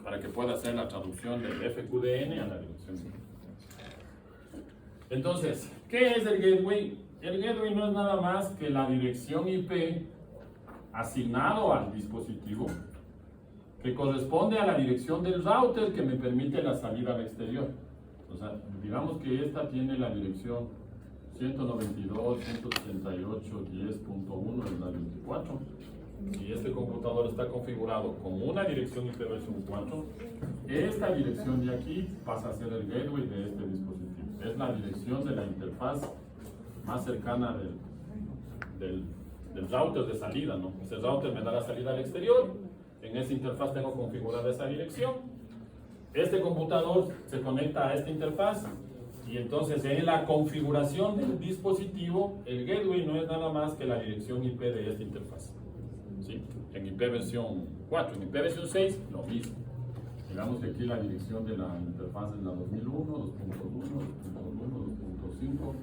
para que pueda hacer la traducción del FQDN a la dirección. Entonces, ¿qué es el gateway? El gateway no es nada más que la dirección IP asignado al dispositivo que corresponde a la dirección del router que me permite la salida al exterior. O sea, digamos que esta tiene la dirección 192.168.10.1 de la 24. Y este computador está configurado con una dirección IP versión 4, esta dirección de aquí pasa a ser el gateway de este dispositivo. Es la dirección de la interfaz más cercana del router de salida, ¿no? Ese router me da la salida al exterior, en esa interfaz tengo configurada esa dirección. Este computador se conecta a esta interfaz y entonces en la configuración del dispositivo, el gateway no es nada más que la dirección IP de esta interfaz. ¿Sí? En IP versión 4, en IP versión 6, lo mismo. Digamos que aquí la dirección de la interfaz es la 2001, 2.1, 2.1, 2.5,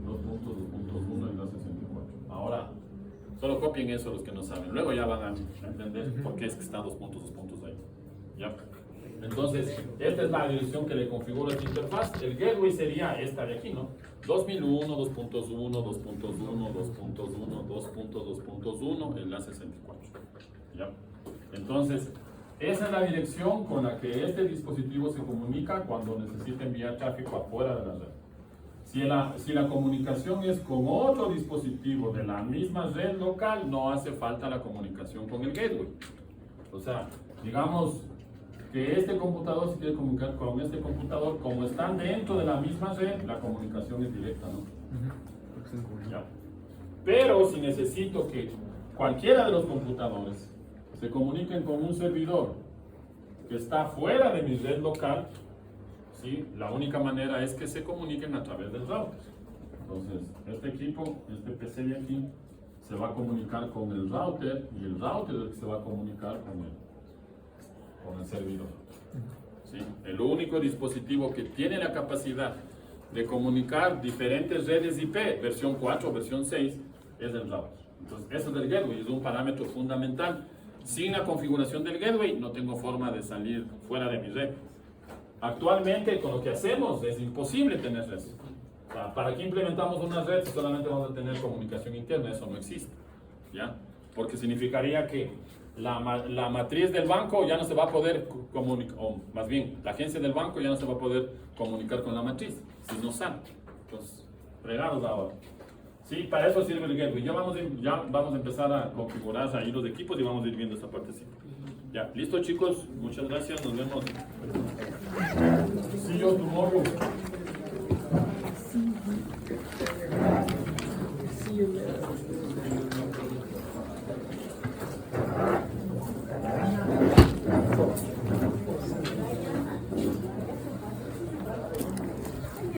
2.2.1 y la 64. Ahora, solo copien eso los que no saben. Luego ya van a entender por qué es que están dos puntos ahí. ¿Ya? Entonces, esta es la dirección que le configuro a esta interfaz. El gateway sería esta de aquí, ¿no? 2001, 2.1, 2.1, 2.1, 2.2.1, en la 64. ¿Ya? Entonces, esa es la dirección con la que este dispositivo se comunica cuando necesita enviar tráfico afuera de la red. Si la comunicación es con otro dispositivo de la misma red local, no hace falta la comunicación con el gateway. O sea, digamos que este computador se quiere comunicar con este computador, como están dentro de la misma red, la comunicación es directa, ¿no? Ya. Pero si necesito que cualquiera de los computadores se comuniquen con un servidor que está fuera de mi red local, ¿sí? La única manera es que se comuniquen a través del router. Entonces, este equipo, este PC de aquí, se va a comunicar con el router y el router es el que se va a comunicar con el servidor. ¿Sí? El único dispositivo que tiene la capacidad de comunicar diferentes redes IP, versión 4 o versión 6, es el router. Entonces, eso es el gateway, es un parámetro fundamental. Sin la configuración del gateway, no tengo forma de salir fuera de mi red. Actualmente, con lo que hacemos, es imposible tener eso. O sea, ¿para qué implementamos una red si solamente vamos a tener comunicación interna? Eso no existe, ¿ya? Porque significaría que la matriz del banco ya no se va a poder comunicar, o más bien, la agencia del banco ya no se va a poder comunicar con la matriz, si no sale. Entonces, fregados ahora. Sí, para eso sirve el gateway. Ya vamos a empezar a configurar ahí los equipos y vamos a ir viendo esta partecita. Ya, listo chicos, muchas gracias, nos vemos. See you tomorrow. See you later.